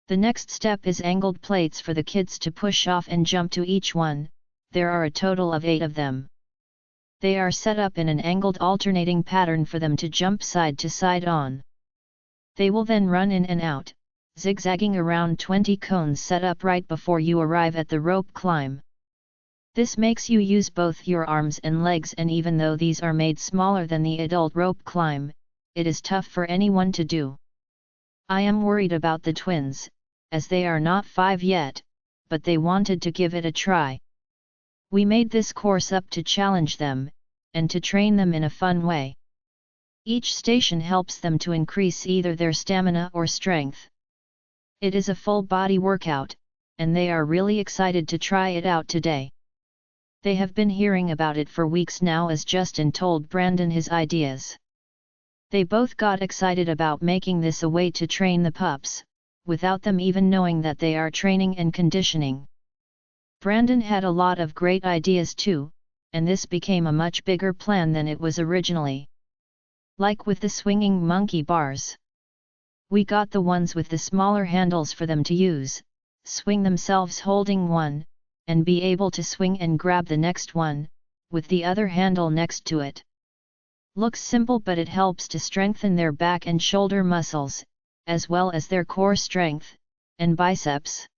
The next step is angled plates for the kids to push off and jump to each one. There are a total of 8 of them. They are set up in an angled alternating pattern for them to jump side to side on. They will then run in and out, zigzagging around 20 cones set up right before you arrive at the rope climb. This makes you use both your arms and legs, and even though these are made smaller than the adult rope climb, it is tough for anyone to do. I am worried about the twins, as they are not 5 yet, but they wanted to give it a try. We made this course up to challenge them, and to train them in a fun way. Each station helps them to increase either their stamina or strength. It is a full body workout, and they are really excited to try it out today. They have been hearing about it for weeks now as Justin told Brandon his ideas. They both got excited about making this a way to train the pups, without them even knowing that they are training and conditioning. Brandon had a lot of great ideas too, and this became a much bigger plan than it was originally. Like with the swinging monkey bars. We got the ones with the smaller handles for them to use, swing themselves holding one, and be able to swing and grab the next one, with the other handle next to it. Looks simple, but it helps to strengthen their back and shoulder muscles, as well as their core strength, and biceps.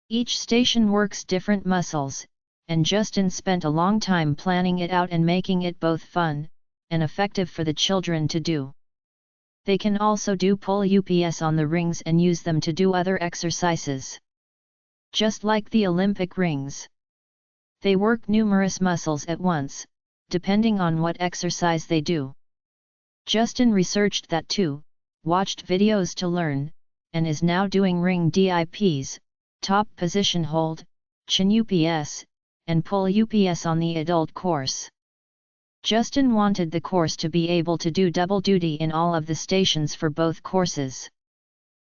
Each station works different muscles, and Justin spent a long time planning it out and making it both fun, and effective for the children to do. They can also do pull ups on the rings and use them to do other exercises. Just like the Olympic rings. They work numerous muscles at once, depending on what exercise they do. Justin researched that too, watched videos to learn, and is now doing ring dips, top position hold, chin ups, and pull ups on the adult course. Justin wanted the course to be able to do double duty in all of the stations for both courses.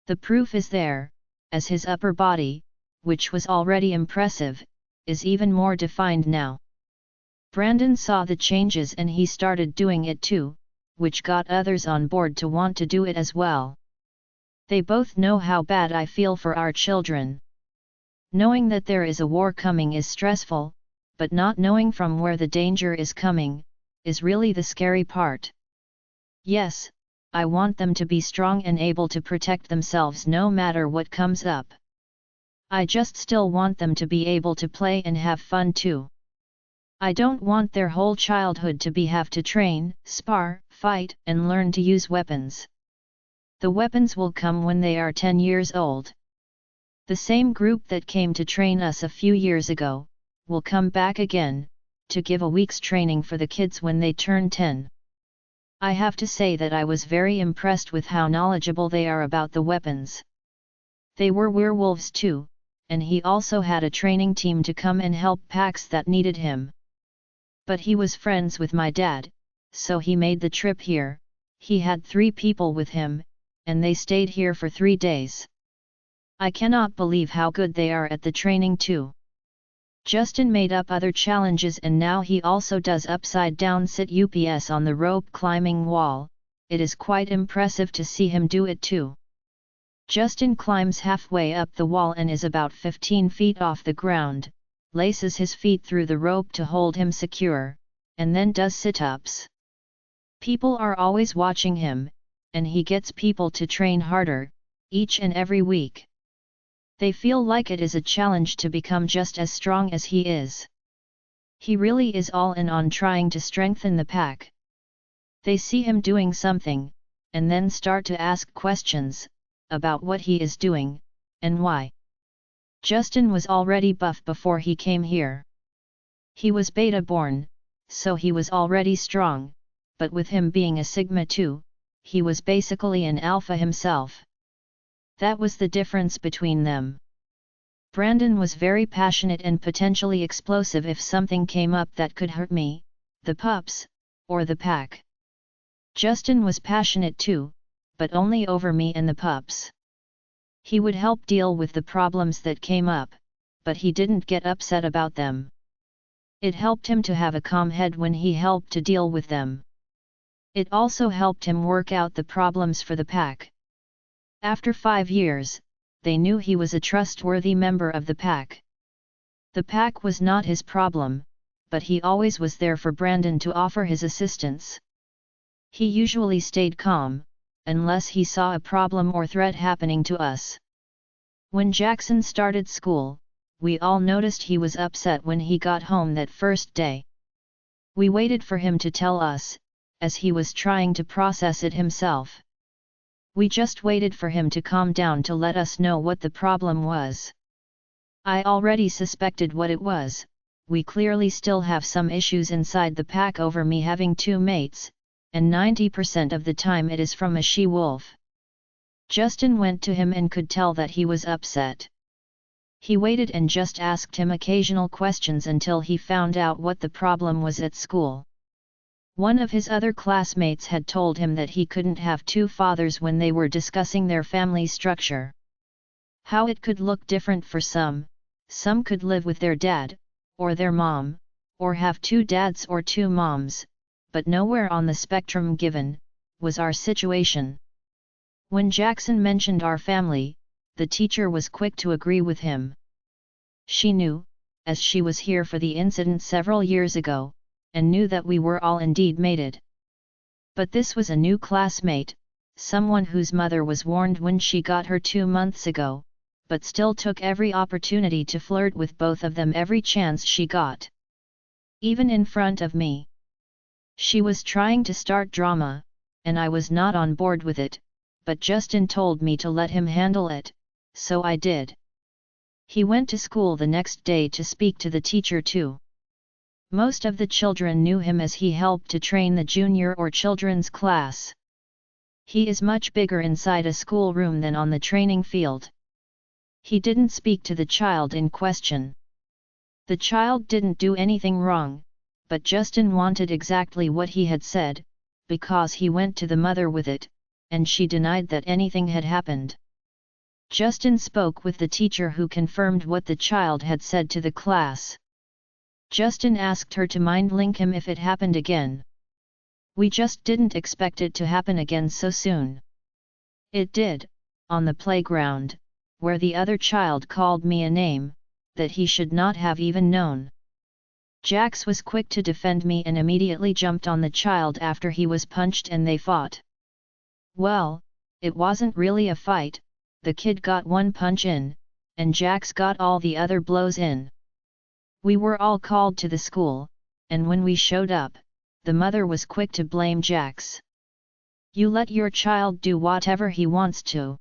The proof is there, as his upper body, which was already impressive, is even more defined now. Brandon saw the changes and he started doing it too, which got others on board to want to do it as well. They both know how bad I feel for our children. Knowing that there is a war coming is stressful, but not knowing from where the danger is coming, is really the scary part. Yes, I want them to be strong and able to protect themselves no matter what comes up. I just still want them to be able to play and have fun too. I don't want their whole childhood to have to train, spar, fight, and learn to use weapons. The weapons will come when they are 10 years old. The same group that came to train us a few years ago, will come back again, to give a week's training for the kids when they turn 10. I have to say that I was very impressed with how knowledgeable they are about the weapons. They were werewolves too, and he also had a training team to come and help packs that needed him. But he was friends with my dad, so he made the trip here. He had 3 people with him, and they stayed here for 3 days. I cannot believe how good they are at the training too. Justin made up other challenges and now he also does upside down sit ups on the rope climbing wall. It is quite impressive to see him do it too. Justin climbs halfway up the wall and is about 15 feet off the ground, laces his feet through the rope to hold him secure, and then does sit-ups. People are always watching him, and he gets people to train harder, each and every week. They feel like it is a challenge to become just as strong as he is. He really is all in on trying to strengthen the pack. They see him doing something, and then start to ask questions, about what he is doing, and why. Justin was already buff before he came here. He was beta born, so he was already strong, but with him being a Sigma too, he was basically an alpha himself. That was the difference between them. Brandon was very passionate and potentially explosive if something came up that could hurt me, the pups, or the pack. Justin was passionate too, but only over me and the pups. He would help deal with the problems that came up, but he didn't get upset about them. It helped him to have a calm head when he helped to deal with them. It also helped him work out the problems for the pack. After 5 years, they knew he was a trustworthy member of the pack. The pack was not his problem, but he always was there for Brandon to offer his assistance. He usually stayed calm, unless he saw a problem or threat happening to us. When Jackson started school, we all noticed he was upset when he got home that first day. We waited for him to tell us, as he was trying to process it himself. We just waited for him to calm down to let us know what the problem was. I already suspected what it was, we clearly still have some issues inside the pack over me having 2 mates, and 90% of the time it is from a she-wolf. Justin went to him and could tell that he was upset. He waited and just asked him occasional questions until he found out what the problem was at school. One of his other classmates had told him that he couldn't have 2 fathers when they were discussing their family structure. How it could look different for some could live with their dad, or their mom, or have 2 dads or 2 moms, but nowhere on the spectrum given was our situation. When Jackson mentioned our family, the teacher was quick to agree with him. She knew, as she was here for the incident several years ago, and knew that we were all indeed mated. But this was a new classmate, someone whose mother was warned when she got her 2 months ago, but still took every opportunity to flirt with both of them every chance she got. Even in front of me. She was trying to start drama, and I was not on board with it, but Justin told me to let him handle it, so I did. He went to school the next day to speak to the teacher too. Most of the children knew him as he helped to train the junior or children's class. He is much bigger inside a schoolroom than on the training field. He didn't speak to the child in question. The child didn't do anything wrong, but Justin wanted exactly what he had said, because he went to the mother with it, and she denied that anything had happened. Justin spoke with the teacher who confirmed what the child had said to the class. Justin asked her to mind link him if it happened again. We just didn't expect it to happen again so soon. It did, on the playground, where the other child called me a name that he should not have even known. Jax was quick to defend me and immediately jumped on the child after he was punched and they fought. Well, it wasn't really a fight, the kid got 1 punch in, and Jax got all the other blows in. We were all called to the school, and when we showed up, the mother was quick to blame Jax. You let your child do whatever he wants to.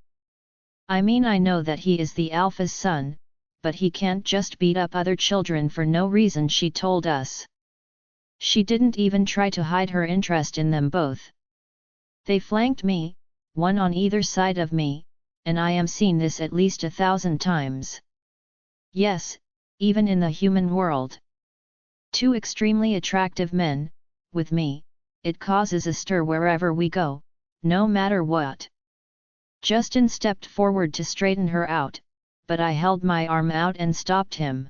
I mean, I know that he is the alpha's son, but he can't just beat up other children for no reason, she told us. She didn't even try to hide her interest in them both. They flanked me, one on either side of me, and I am seen this at least 1,000 times. Yes, even in the human world. 2 extremely attractive men, with me, it causes a stir wherever we go, no matter what. Justin stepped forward to straighten her out, but I held my arm out and stopped him.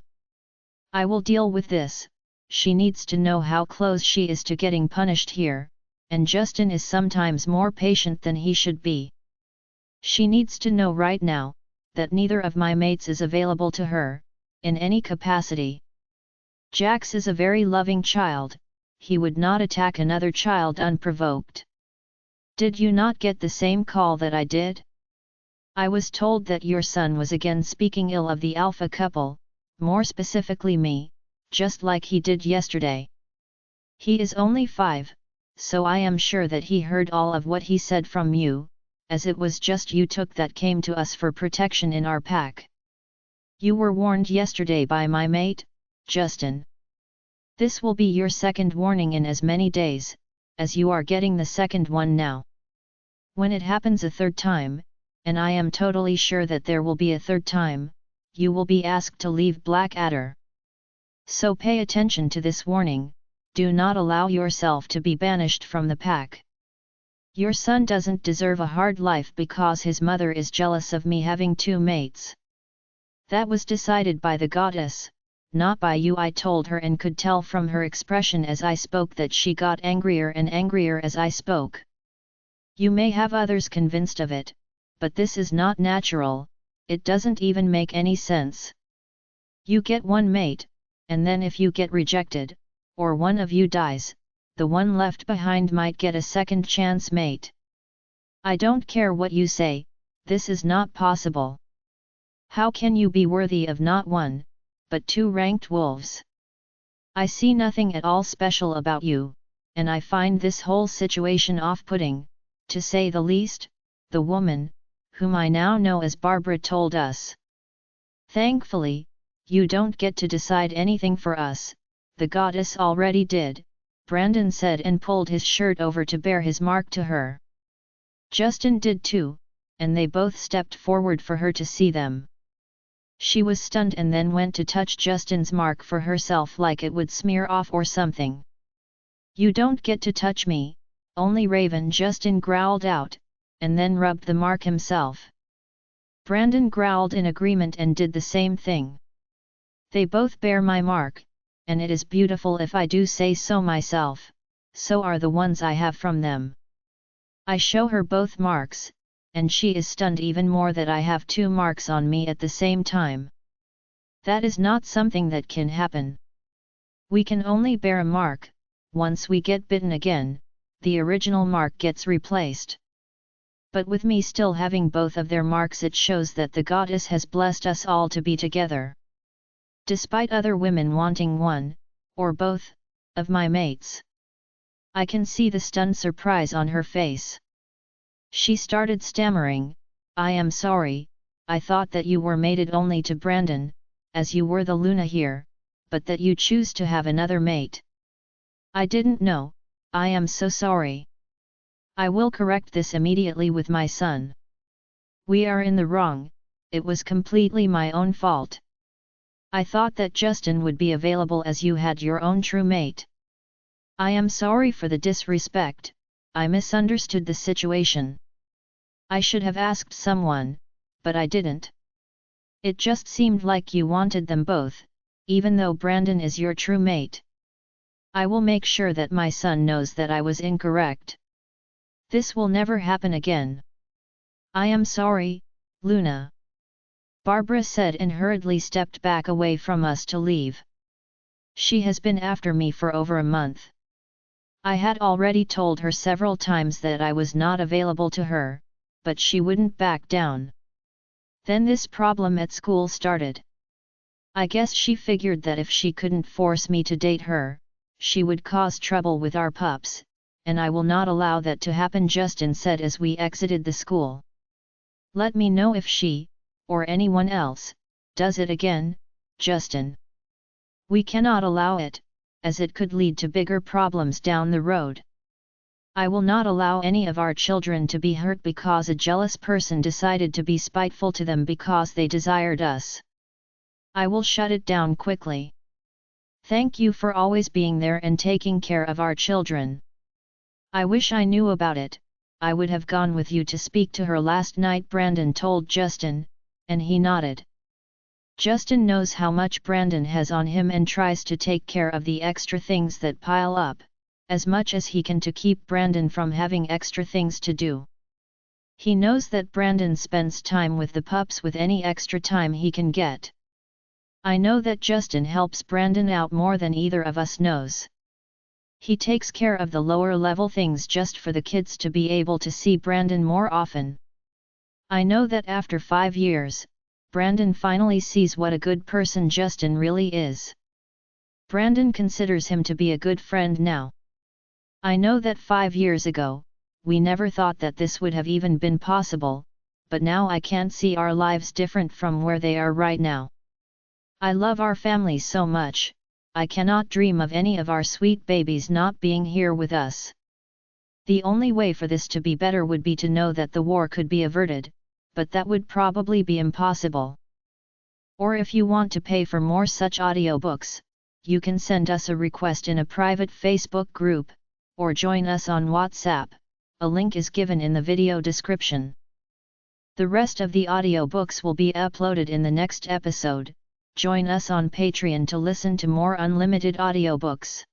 I will deal with this, she needs to know how close she is to getting punished here, and Justin is sometimes more patient than he should be. She needs to know right now, that neither of my mates is available to her, in any capacity. Jax is a very loving child, he would not attack another child unprovoked. Did you not get the same call that I did? I was told that your son was again speaking ill of the alpha couple, more specifically me, just like he did yesterday. He is only 5, so I am sure that he heard all of what he said from you, as it was just you took that came to us for protection in our pack. You were warned yesterday by my mate, Justin. This will be your 2nd warning in as many days, as you are getting the 2nd one now. When it happens a 3rd time, and I am totally sure that there will be a 3rd time, you will be asked to leave Blackadder. So pay attention to this warning, do not allow yourself to be banished from the pack. Your son doesn't deserve a hard life because his mother is jealous of me having 2 mates. That was decided by the goddess, not by you, I told her, and could tell from her expression as I spoke that she got angrier and angrier as I spoke. You may have others convinced of it, but this is not natural, it doesn't even make any sense. You get 1 mate, and then if you get rejected, or one of you dies, the one left behind might get a 2nd chance mate. I don't care what you say, this is not possible. How can you be worthy of not 1, but 2 ranked wolves? I see nothing at all special about you, and I find this whole situation off-putting, to say the least, the woman, whom I now know as Barbara, told us. Thankfully, You don't get to decide anything for us, the goddess already did, Brandon said and pulled his shirt over to bear his mark to her. Justin did too, and they both stepped forward for her to see them. She was stunned and then went to touch Justin's mark for herself like it would smear off or something. You don't get to touch me, only Raven, Justin growled out, and then rubbed the mark himself. Brandon growled in agreement and did the same thing. They both bear my mark, and it is beautiful if I do say so myself, so are the ones I have from them. I show her both marks, and she is stunned even more that I have 2 marks on me at the same time. That is not something that can happen. We can only bear a mark. Once we get bitten again, the original mark gets replaced. But with me still having both of their marks, it shows that the goddess has blessed us all to be together. Despite other women wanting one, or both, of my mates. I can see the stunned surprise on her face. She started stammering, I am sorry, I thought that you were mated only to Brandon, as you were the Luna here, but that you choose to have another mate. I didn't know, I am so sorry. I will correct this immediately with my son. We are in the wrong, it was completely my own fault. I thought that Justin would be available as you had your own true mate. I am sorry for the disrespect, I misunderstood the situation. I should have asked someone, but I didn't. It just seemed like you wanted them both, even though Brandon is your true mate. I will make sure that my son knows that I was incorrect. This will never happen again. I am sorry, Luna. Barbara said and hurriedly stepped back away from us to leave. She has been after me for over a month. I had already told her several times that I was not available to her, but she wouldn't back down. Then this problem at school started. I guess she figured that if she couldn't force me to date her, she would cause trouble with our pups, and I will not allow that to happen, Justin said as we exited the school. Let me know if she, or anyone else, does it again, Justin. We cannot allow it, as it could lead to bigger problems down the road. I will not allow any of our children to be hurt because a jealous person decided to be spiteful to them because they desired us. I will shut it down quickly. Thank you for always being there and taking care of our children. I wish I knew about it, I would have gone with you to speak to her last night, Brandon told Justin, and he nodded. Justin knows how much Brandon has on him and tries to take care of the extra things that pile up, as much as he can to keep Brandon from having extra things to do. He knows that Brandon spends time with the pups with any extra time he can get. I know that Justin helps Brandon out more than either of us knows. He takes care of the lower level things just for the kids to be able to see Brandon more often. I know that after 5 years, Brandon finally sees what a good person Justin really is. Brandon considers him to be a good friend now. I know that 5 years ago, we never thought that this would have even been possible, but now I can't see our lives different from where they are right now. I love our family so much, I cannot dream of any of our sweet babies not being here with us. The only way for this to be better would be to know that the war could be averted, but that would probably be impossible. Or if you want to pay for more such audiobooks, you can send us a request in a private Facebook group, or join us on WhatsApp, a link is given in the video description. The rest of the audiobooks will be uploaded in the next episode. Join us on Patreon to listen to more unlimited audiobooks.